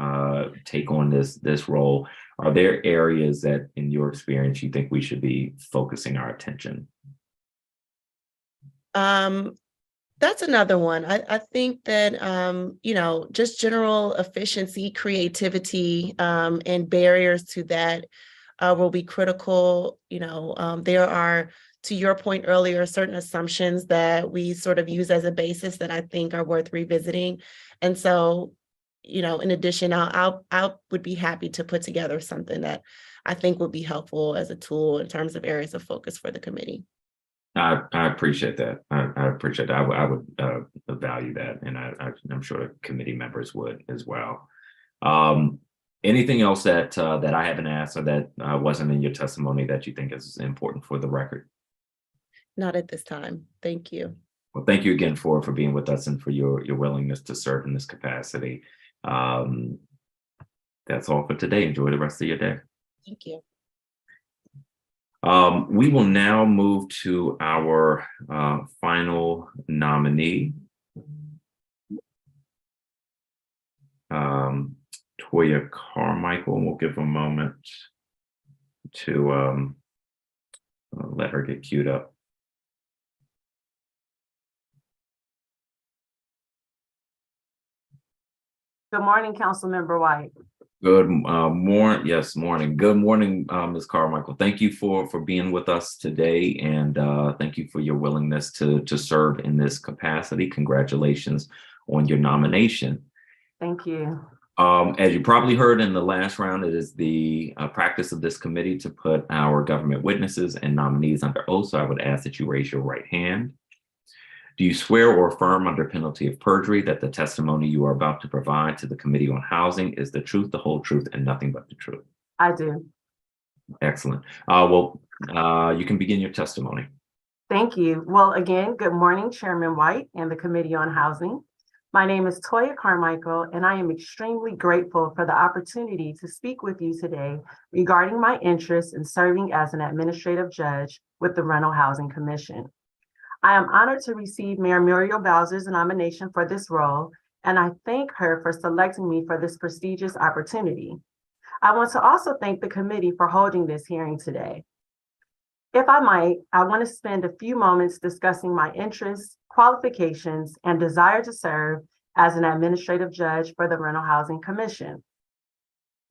take on this role, are there areas that, in your experience, you think we should be focusing our attention? That's another one. I think that, just general efficiency, creativity, and barriers to that will be critical. There are, to your point earlier, certain assumptions that we sort of use as a basis that I think are worth revisiting. And so, in addition, I would be happy to put together something that I think would be helpful as a tool in terms of areas of focus for the committee. I appreciate that. I appreciate that. I would value that, and I'm sure the committee members would as well. Anything else that I haven't asked or that wasn't in your testimony that you think is important for the record? Not at this time. Thank you. Well, thank you again for being with us and for your willingness to serve in this capacity. That's all for today. Enjoy the rest of your day. Thank you. We will now move to our final nominee, Toya Carmichael. We'll give a moment to let her get queued up. Good morning, Councilmember White. Good morning. Yes, morning. Good morning, Ms. Carmichael. Thank you for being with us today, and thank you for your willingness to serve in this capacity. Congratulations on your nomination. Thank you. As you probably heard in the last round, it is the practice of this committee to put our government witnesses and nominees under oath. So I would ask that you raise your right hand. Do you swear or affirm under penalty of perjury that the testimony you are about to provide to the Committee on Housing is the truth, the whole truth, and nothing but the truth? I do. Excellent. You can begin your testimony. Thank you. Well, again, good morning, Chairman White and the Committee on Housing. My name is Toya Carmichael, and I am extremely grateful for the opportunity to speak with you today regarding my interest in serving as an administrative judge with the Rental Housing Commission. I am honored to receive Mayor Muriel Bowser's nomination for this role, and I thank her for selecting me for this prestigious opportunity. I want to also thank the committee for holding this hearing today. If I might, I want to spend a few moments discussing my interests, qualifications, and desire to serve as an administrative judge for the Rental Housing Commission.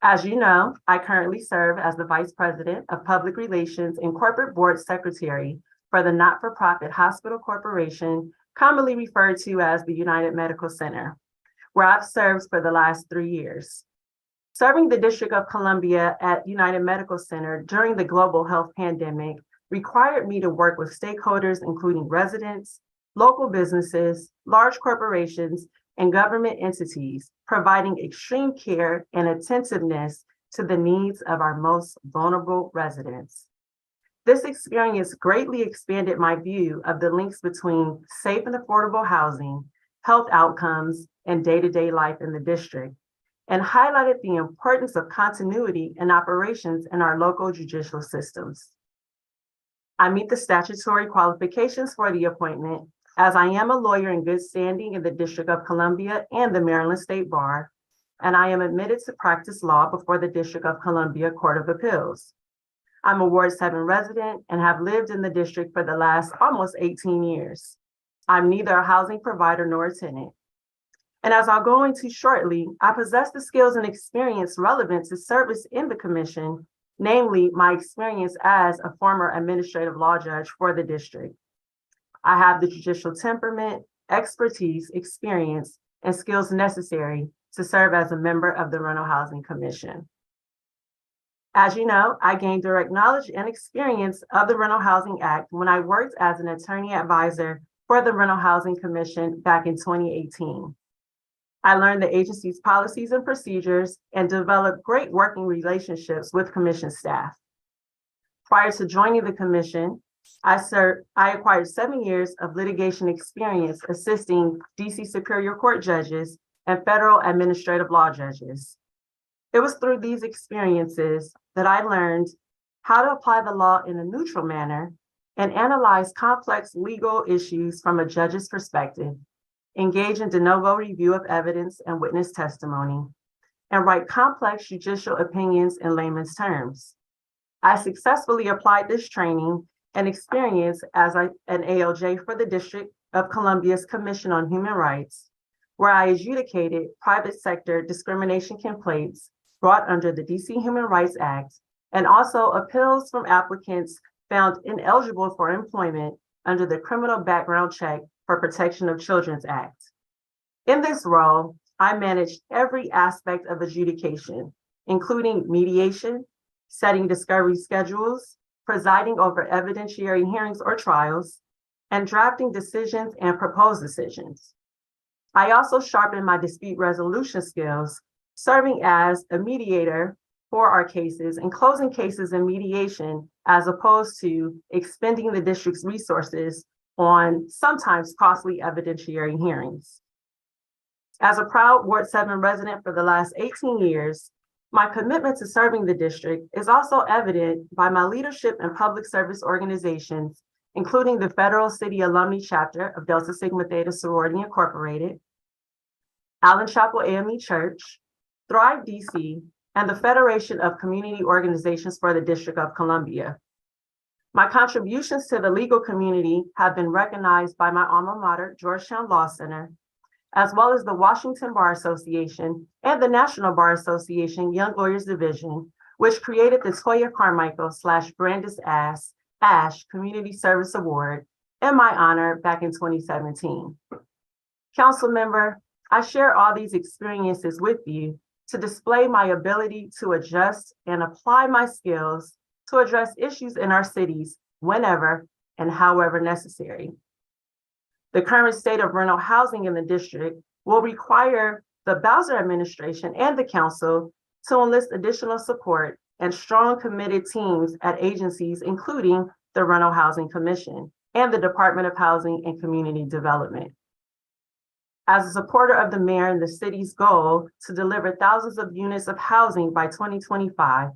As you know, I currently serve as the Vice President of Public Relations and Corporate Board Secretary for the not-for-profit Hospital Corporation, commonly referred to as the United Medical Center, where I've served for the last 3 years. Serving the District of Columbia at United Medical Center during the global health pandemic required me to work with stakeholders, including residents, local businesses, large corporations, and government entities, providing extreme care and attentiveness to the needs of our most vulnerable residents. This experience greatly expanded my view of the links between safe and affordable housing, health outcomes, and day-to-day life in the district, and highlighted the importance of continuity in operations in our local judicial systems. I meet the statutory qualifications for the appointment, as I am a lawyer in good standing in the District of Columbia and the Maryland State Bar, and I am admitted to practice law before the District of Columbia Court of Appeals. I'm a Ward 7 resident and have lived in the district for the last almost 18 years. I'm neither a housing provider nor a tenant. And as I'll go into shortly, I possess the skills and experience relevant to service in the commission, namely my experience as a former administrative law judge for the district. I have the judicial temperament, expertise, experience, and skills necessary to serve as a member of the Rental Housing Commission. As you know, I gained direct knowledge and experience of the Rental Housing Act when I worked as an attorney advisor for the Rental Housing Commission back in 2018. I learned the agency's policies and procedures and developed great working relationships with commission staff. Prior to joining the commission, I acquired 7 years of litigation experience assisting DC Superior Court judges and federal administrative law judges. It was through these experiences that I learned how to apply the law in a neutral manner and analyze complex legal issues from a judge's perspective, engage in de novo review of evidence and witness testimony, and write complex judicial opinions in layman's terms. I successfully applied this training and experience as an ALJ for the District of Columbia's Commission on Human Rights, where I adjudicated private sector discrimination complaints brought under the DC Human Rights Act, and also appeals from applicants found ineligible for employment under the Criminal Background Check for Protection of Children's Act. In this role, I managed every aspect of adjudication, including mediation, setting discovery schedules, presiding over evidentiary hearings or trials, and drafting decisions and proposed decisions. I also sharpened my dispute resolution skills, serving as a mediator for our cases and closing cases in mediation, as opposed to expending the district's resources on sometimes costly evidentiary hearings. As a proud Ward 7 resident for the last 18 years, my commitment to serving the district is also evident by my leadership in public service organizations, including the Federal City Alumni Chapter of Delta Sigma Theta Sorority Incorporated, Allen Chapel AME Church, Thrive DC, and the Federation of Community Organizations for the District of Columbia. My contributions to the legal community have been recognized by my alma mater, Georgetown Law Center, as well as the Washington Bar Association and the National Bar Association Young Lawyers Division, which created the Toya Carmichael / Brandis Ash Community Service Award in my honor back in 2017. Council member, I share all these experiences with you to display my ability to adjust and apply my skills to address issues in our cities whenever and however necessary. The current state of rental housing in the district will require the Bowser administration and the council to enlist additional support and strong committed teams at agencies, including the Rental Housing Commission and the Department of Housing and Community Development. As a supporter of the mayor and the city's goal to deliver thousands of units of housing by 2025,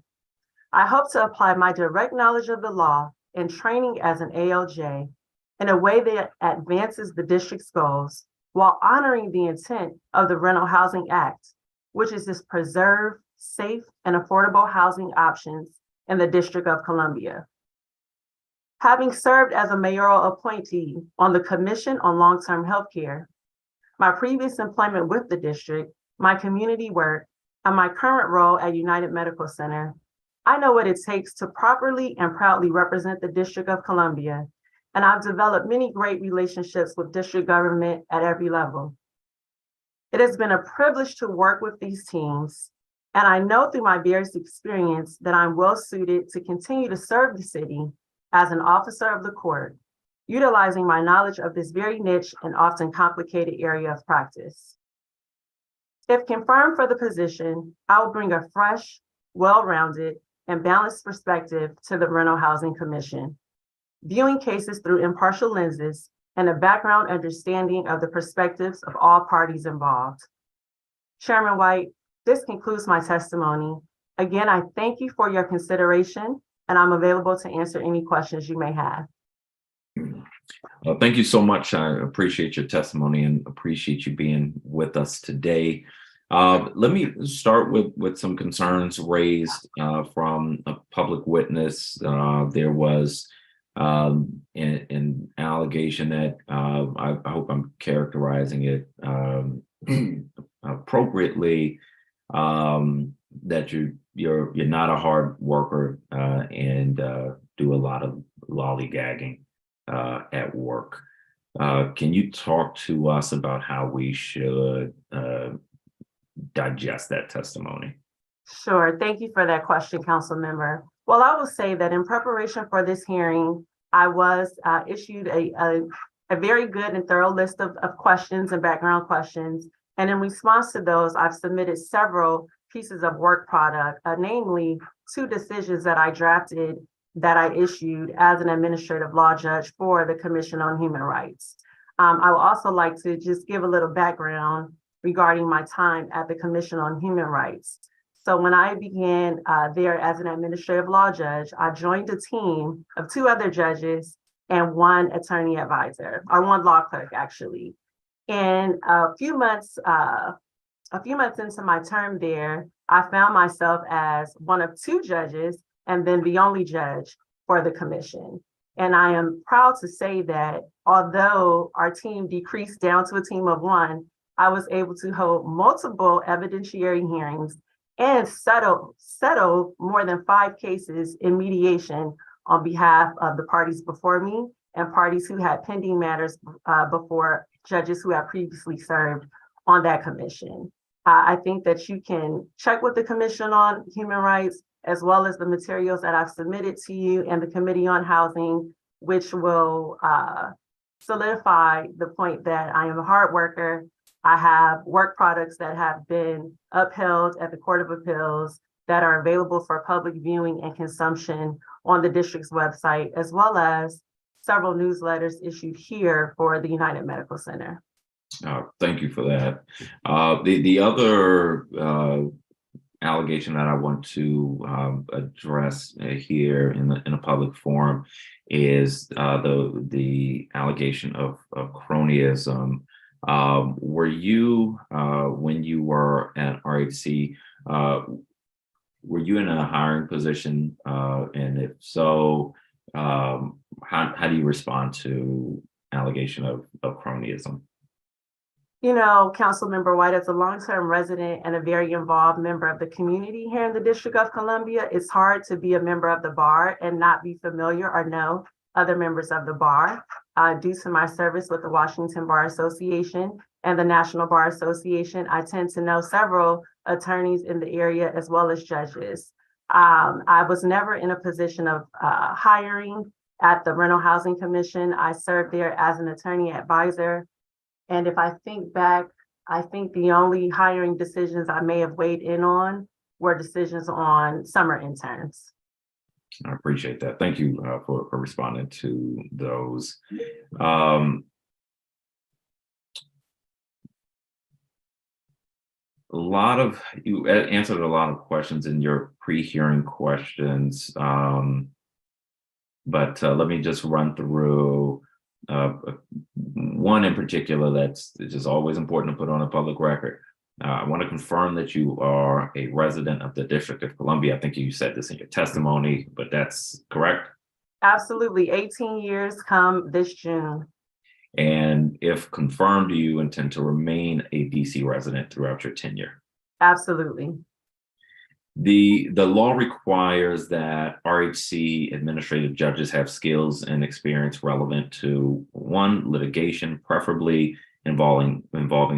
I hope to apply my direct knowledge of the law and training as an ALJ in a way that advances the district's goals while honoring the intent of the Rental Housing Act, which is to preserve safe and affordable housing options in the District of Columbia. Having served as a mayoral appointee on the Commission on Long-Term Healthcare, my previous employment with the district, my community work, and my current role at United Medical Center, I know what it takes to properly and proudly represent the District of Columbia, and I've developed many great relationships with district government at every level. It has been a privilege to work with these teams, and I know through my various experience that I'm well suited to continue to serve the city as an officer of the court, utilizing my knowledge of this very niche and often complicated area of practice. If confirmed for the position, I will bring a fresh, well-rounded, and balanced perspective to the Rental Housing Commission, viewing cases through impartial lenses and a background understanding of the perspectives of all parties involved. Chairman White, this concludes my testimony. Again, I thank you for your consideration, and I'm available to answer any questions you may have. Thank you so much. I appreciate your testimony and appreciate you being with us today. Let me start with some concerns raised from a public witness. There was an allegation that I hope I'm characterizing it appropriately, that you're not a hard worker and do a lot of lollygagging at work. Can you talk to us about how we should digest that testimony? Sure. Thank you for that question, Council Member. Well, I will say that in preparation for this hearing, I was issued a very good and thorough list of questions and background questions. And in response to those, I've submitted several pieces of work product, namely 2 decisions that I drafted that I issued as an administrative law judge for the Commission on Human Rights. I would also like to just give a little background regarding my time at the Commission on Human Rights. So when I began there as an administrative law judge, I joined a team of 2 other judges and 1 attorney advisor, or 1 law clerk actually. And a few months into my term there, I found myself as one of 2 judges and then the only judge for the commission. And I am proud to say that although our team decreased down to a team of 1, I was able to hold multiple evidentiary hearings and settle more than 5 cases in mediation on behalf of the parties before me and parties who had pending matters before judges who have previously served on that commission. I think that you can check with the Commission on Human Rights, as well as the materials that I've submitted to you and the Committee on Housing, which will solidify the point that I am a hard worker. I have work products that have been upheld at the Court of Appeals that are available for public viewing and consumption on the district's website, as well as several newsletters issued here for the United Medical Center. Thank you for that. The other allegation that I want to address here in a public forum is the allegation of cronyism. Were you, when you were at RHC, were you in a hiring position? And if so, how do you respond to allegation of cronyism? You know, Councilmember White, as a long-term resident and a very involved member of the community here in the District of Columbia, it's hard to be a member of the bar and not be familiar or know other members of the bar. Due to my service with the Washington Bar Association and the National Bar Association, I tend to know several attorneys in the area as well as judges. I was never in a position of hiring at the Rental Housing Commission. I served there as an attorney advisor. And if I think back, I think the only hiring decisions I may have weighed in on were decisions on summer interns. I appreciate that. Thank you for responding to those. A lot of, you answered a lot of questions in your pre-hearing questions, but let me just run through one in particular that's just always important to put on a public record. I want to confirm that you are a resident of the District of Columbia. I think you said this in your testimony, but that's correct? Absolutely. 18 years come this June. And if confirmed, do you intend to remain a DC resident throughout your tenure? Absolutely. The law requires that RHC administrative judges have skills and experience relevant to 1, litigation, preferably involving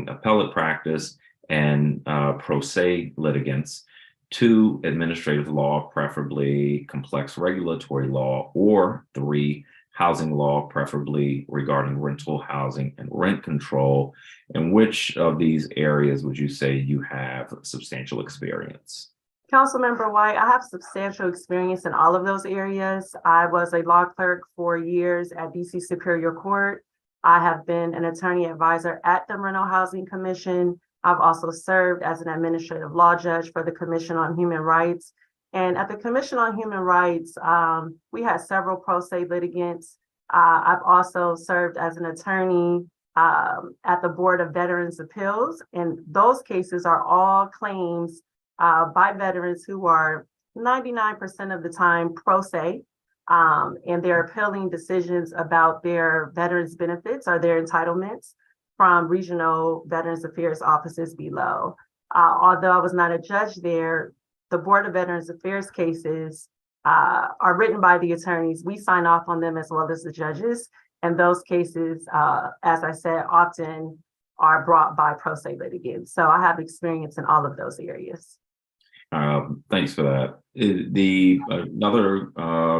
appellate practice and pro se litigants, 2, administrative law, preferably complex regulatory law, or 3, housing law, preferably regarding rental housing and rent control? And which of these areas would you say you have substantial experience? Councilmember White, I have substantial experience in all of those areas. I was a law clerk for years at DC Superior Court. I have been an attorney advisor at the Rental Housing Commission. I've also served as an administrative law judge for the Commission on Human Rights. And at the Commission on Human Rights, we had several pro se litigants. I've also served as an attorney at the Board of Veterans Appeals. And those cases are all claims by veterans who are 99% of the time pro se. And they're appealing decisions about their veterans benefits or their entitlements from regional Veterans Affairs offices below. Although I was not a judge there, the Board of Veterans Affairs cases are written by the attorneys. We sign off on them as well as the judges. And those cases, as I said, often are brought by pro se litigants. So I have experience in all of those areas. Thanks for that. Another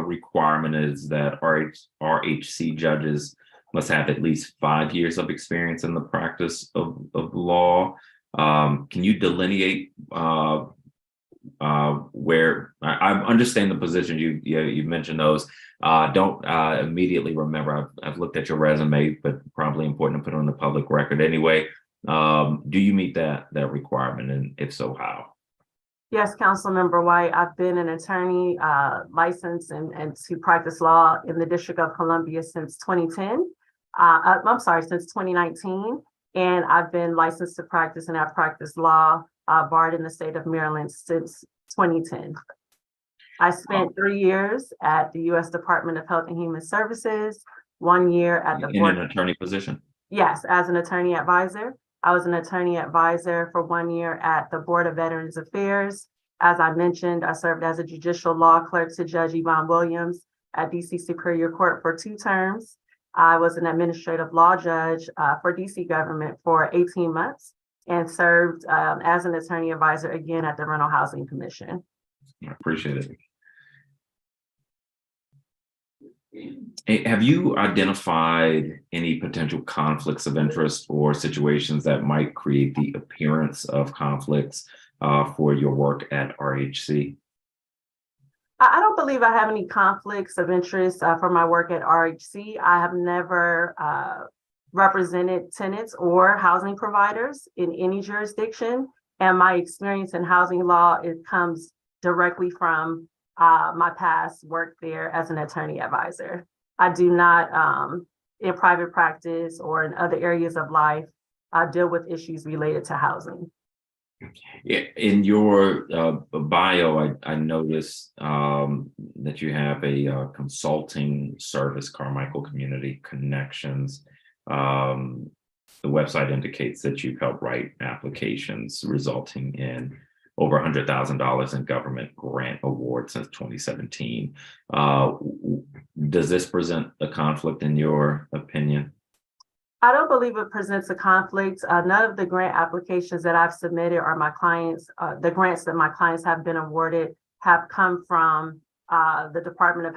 requirement is that RHC judges must have at least 5 years of experience in the practice of law. Can you delineate where I understand the positions you mentioned those? Don't immediately remember. I've looked at your resume, but probably important to put on the public record anyway. Do you meet that requirement, and if so, how? Yes, Councilmember White, I've been an attorney licensed and to practice law in the District of Columbia since 2010. Since 2019. And I've been licensed to practice and I've practiced law barred in the state of Maryland since 2010. I spent 3 years at the U.S. Department of Health and Human Services, 1 year at the board. In an attorney position? Yes, as an attorney advisor. I was an attorney advisor for 1 year at the Board of Veterans Affairs. As I mentioned, I served as a judicial law clerk to Judge Yvonne Williams at DC Superior Court for 2 terms. I was an administrative law judge for DC government for 18 months and served as an attorney advisor again at the Rental Housing Commission. I appreciate it. Hey, have you identified any potential conflicts of interest or situations that might create the appearance of conflicts for your work at RHC? I don't believe I have any conflicts of interest for my work at RHC. I have never represented tenants or housing providers in any jurisdiction. And my experience in housing law, it comes directly from my past work there as an attorney advisor. I do not, in private practice or in other areas of life, deal with issues related to housing. In your bio, I noticed that you have a consulting service, Carmichael Community Connections. The website indicates that you've helped write applications resulting in over $100,000 in government grant awards since 2017. Does this present a conflict in your opinion? I don't believe it presents a conflict. None of the grant applications that I've submitted or my clients, the grants that my clients have been awarded have come from the Department of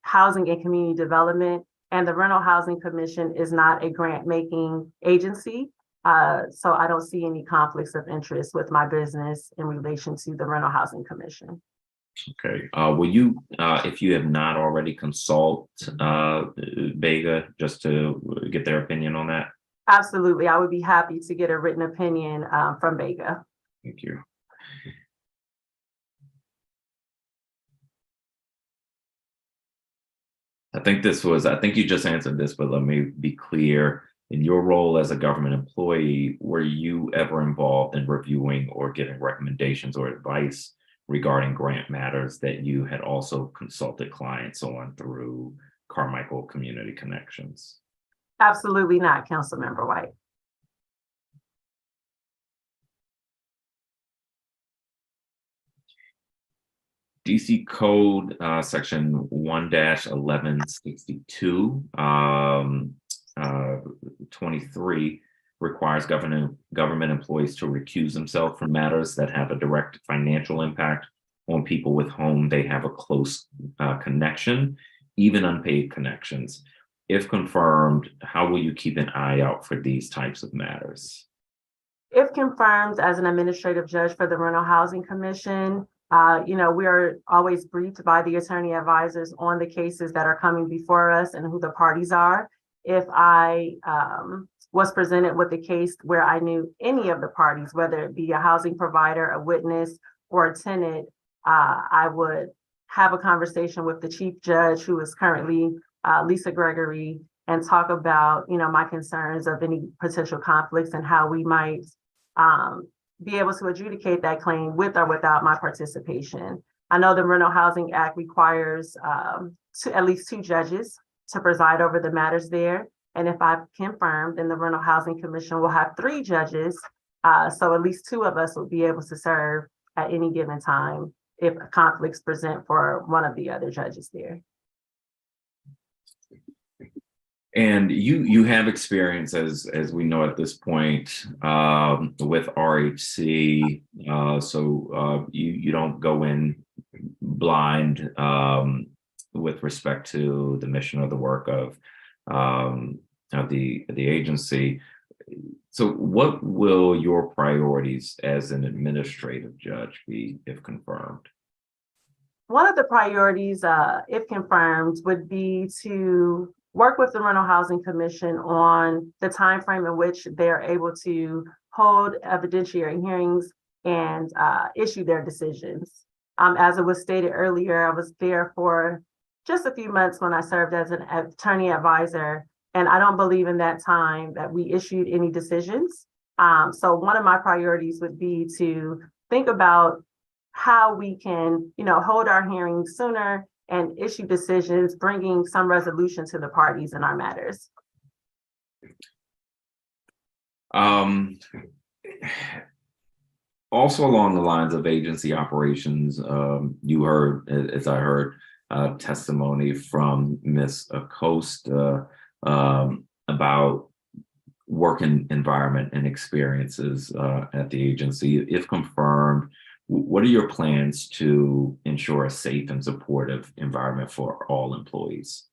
Housing and Community Development, and the Rental Housing Commission is not a grant making agency. So I don't see any conflicts of interest with my business in relation to the Rental Housing Commission. Okay. Will you, if you have not already, consult Vega just to get their opinion on that? Absolutely. I would be happy to get a written opinion from Vega. Thank you. I think you just answered this, but let me be clear. In your role as a government employee, were you ever involved in reviewing or giving recommendations or advice regarding grant matters that you had also consulted clients on through Carmichael Community Connections? Absolutely not, Councilmember White. DC Code section 1-1162 23 requires government employees to recuse themselves from matters that have a direct financial impact on people with whom they have a close connection, even unpaid connections. If confirmed, how will you keep an eye out for these types of matters? If confirmed as an administrative judge for the Rental Housing Commission, we are always briefed by the attorney advisors on the cases that are coming before us and who the parties are. If I was presented with a case where I knew any of the parties, whether it be a housing provider, a witness, or a tenant, I would have a conversation with the chief judge, who is currently Lisa Gregory, and talk about, my concerns of any potential conflicts and how we might be able to adjudicate that claim with or without my participation. I know the Rental Housing Act requires at least 2 judges to preside over the matters there. And if I've confirmed, then the Rental Housing Commission will have 3 judges. So at least 2 of us will be able to serve at any given time if conflicts present for one of the other judges there. And you have experience, as we know at this point, with RHC, so you don't go in blind with respect to the mission or the work of the agency. So what will your priorities as an administrative judge be if confirmed? One of the priorities, if confirmed, would be to work with the Rental Housing Commission on the timeframe in which they're able to hold evidentiary hearings and issue their decisions. As it was stated earlier, I was there for just a few months when I served as an attorney advisor, and I don't believe in that time that we issued any decisions. So one of my priorities would be to think about how we can, hold our hearings sooner and issue decisions, bringing some resolution to the parties in our matters. Also along the lines of agency operations, you heard, as I heard, testimony from Ms. Acosta about working environment and experiences at the agency. If confirmed, what are your plans to ensure a safe and supportive environment for all employees?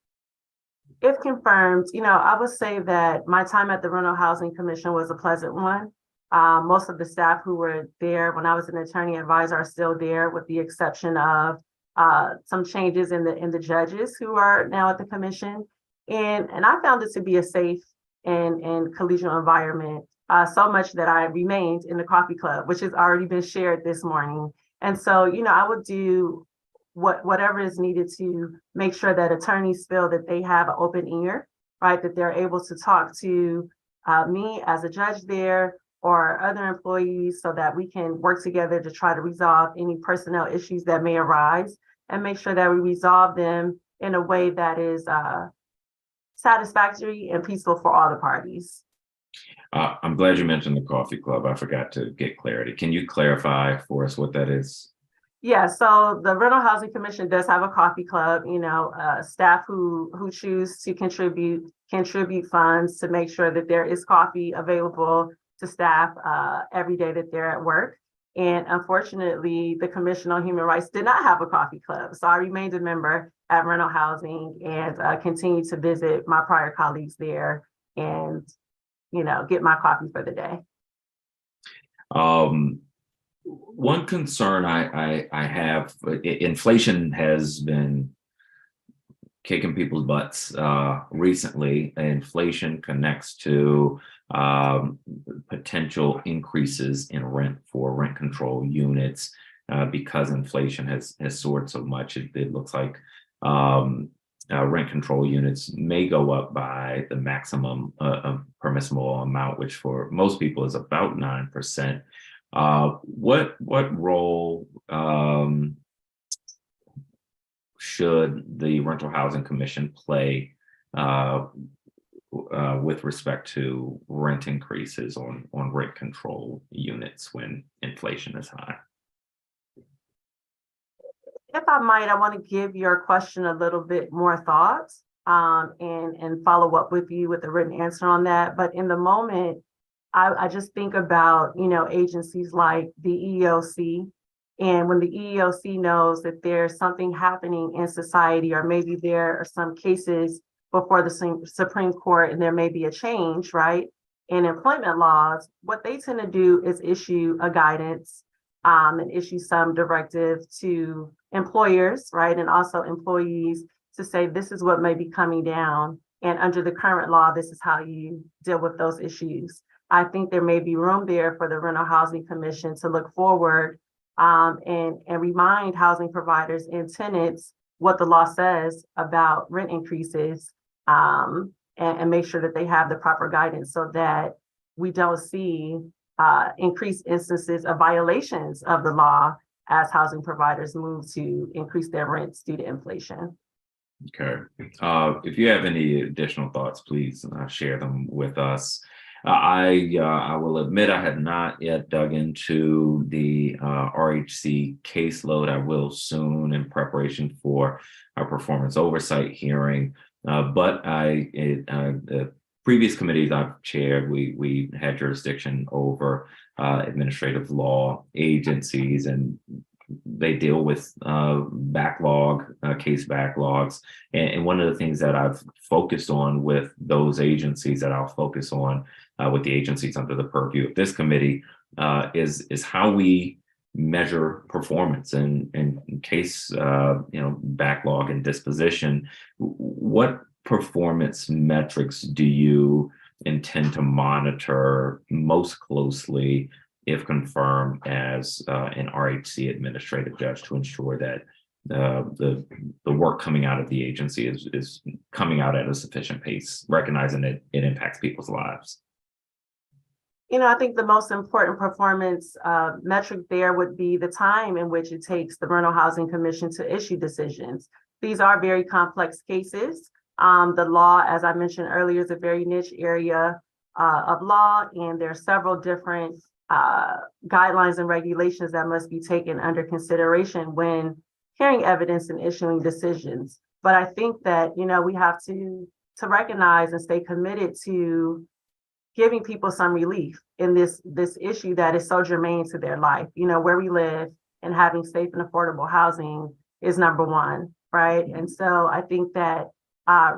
If confirmed, I would say that my time at the Rental Housing Commission was a pleasant one. Most of the staff who were there when I was an attorney advisor are still there, with the exception of some changes in the judges who are now at the commission. And I found it to be a safe and collegial environment, so much that I remained in the coffee club, which has already been shared this morning. And so, I would do whatever is needed to make sure that attorneys feel that they have an open ear, right? That they're able to talk to me as a judge there or other employees, so that we can work together to try to resolve any personnel issues that may arise and make sure that we resolve them in a way that is satisfactory and peaceful for all the parties. I'm glad you mentioned the coffee club. I forgot to get clarity. Can you clarify for us what that is? Yeah, so the Rental Housing Commission does have a coffee club, staff who choose to contribute funds to make sure that there is coffee available to staff every day that they're at work. And unfortunately, the Commission on Human Rights did not have a coffee club. So I remained a member at Rental Housing and continue to visit my prior colleagues there and, get my coffee for the day. One concern I have, inflation has been kicking people's butts recently. Inflation connects to potential increases in rent for rent control units because inflation has soared so much. It looks like rent control units may go up by the maximum permissible amount, which for most people is about 9%. What role should the Rental Housing Commission play with respect to rent increases on rent control units when inflation is high? If I might, I want to give your question a little bit more thought and follow up with you with a written answer on that. But in the moment, I just think about, agencies like the EEOC. And when the EEOC knows that there's something happening in society, or maybe there are some cases before the Supreme Court and there may be a change, right, in employment laws, what they tend to do is issue a guidance and issue some directive to employers, right, and also employees to say, this is what may be coming down. And under the current law, this is how you deal with those issues. I think there may be room there for the Rental Housing Commission to look forward and remind housing providers and tenants what the law says about rent increases, and make sure that they have the proper guidance so that we don't see increased instances of violations of the law as housing providers move to increase their rents due to inflation. Okay. If you have any additional thoughts, please share them with us. I will admit I have not yet dug into the RHC caseload. I will soon in preparation for our performance oversight hearing. But the previous committees I've chaired, we had jurisdiction over administrative law agencies, and they deal with case backlogs. And one of the things that I've focused on with those agencies that I'll focus on with the agencies under the purview of this committee is how we measure performance and case backlog and disposition. What performance metrics do you intend to monitor most closely if confirmed as an RHC administrative judge to ensure that the work coming out of the agency is coming out at a sufficient pace, recognizing that it impacts people's lives? I think the most important performance metric there would be the time in which it takes the Rental Housing Commission to issue decisions. These are very complex cases. The law, as I mentioned earlier, is a very niche area of law, and there are several different guidelines and regulations that must be taken under consideration when hearing evidence and issuing decisions. But I think that, we have to recognize and stay committed to giving people some relief in this issue that is so germane to their life. Where we live and having safe and affordable housing is number one, right? And so I think that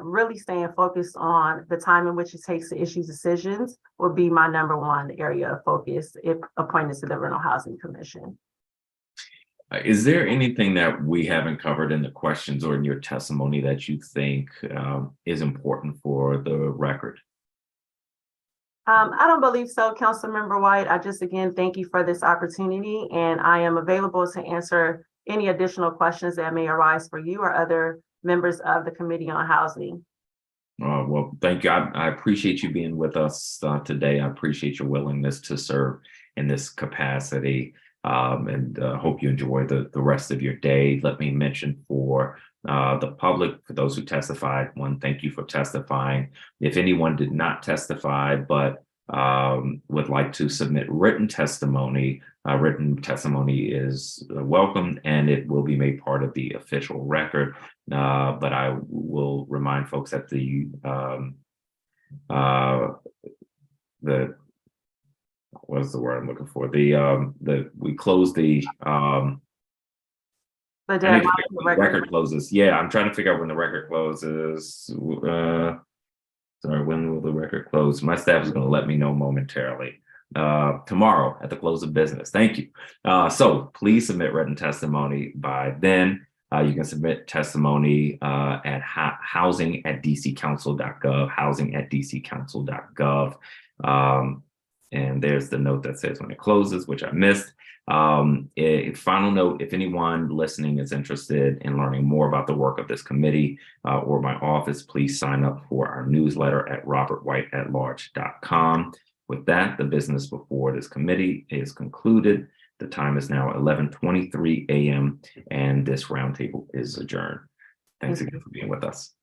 really staying focused on the time in which it takes to issue decisions will be my number one area of focus if appointed to the Rental Housing Commission. Is there anything that we haven't covered in the questions or in your testimony that you think is important for the record? I don't believe so, Councilmember White. I just, again, thank you for this opportunity, and I am available to answer any additional questions that may arise for you or other members of the Committee on Housing. Well, thank you. I appreciate you being with us today. I appreciate your willingness to serve in this capacity, and hope you enjoy the rest of your day. Let me mention for the public, for those who testified, one, thank you for testifying. If anyone did not testify but would like to submit written testimony is welcome, and it will be made part of the official record. But I will remind folks that what's the word I'm looking for? We close the record closes. Yeah, I'm trying to figure out when the record closes. Sorry, when will the record close? My staff is going to let me know momentarily. Tomorrow at the close of business. Thank you. So please submit written testimony by then. You can submit testimony at housing@dccouncil.gov, housing@dccouncil.gov. And there's the note that says when it closes, which I missed. A final note, if anyone listening is interested in learning more about the work of this committee or my office, please sign up for our newsletter at robertwhiteatlarge.com. With that, the business before this committee is concluded. The time is now 11:23 a.m. and this roundtable is adjourned. Thanks again for being with us.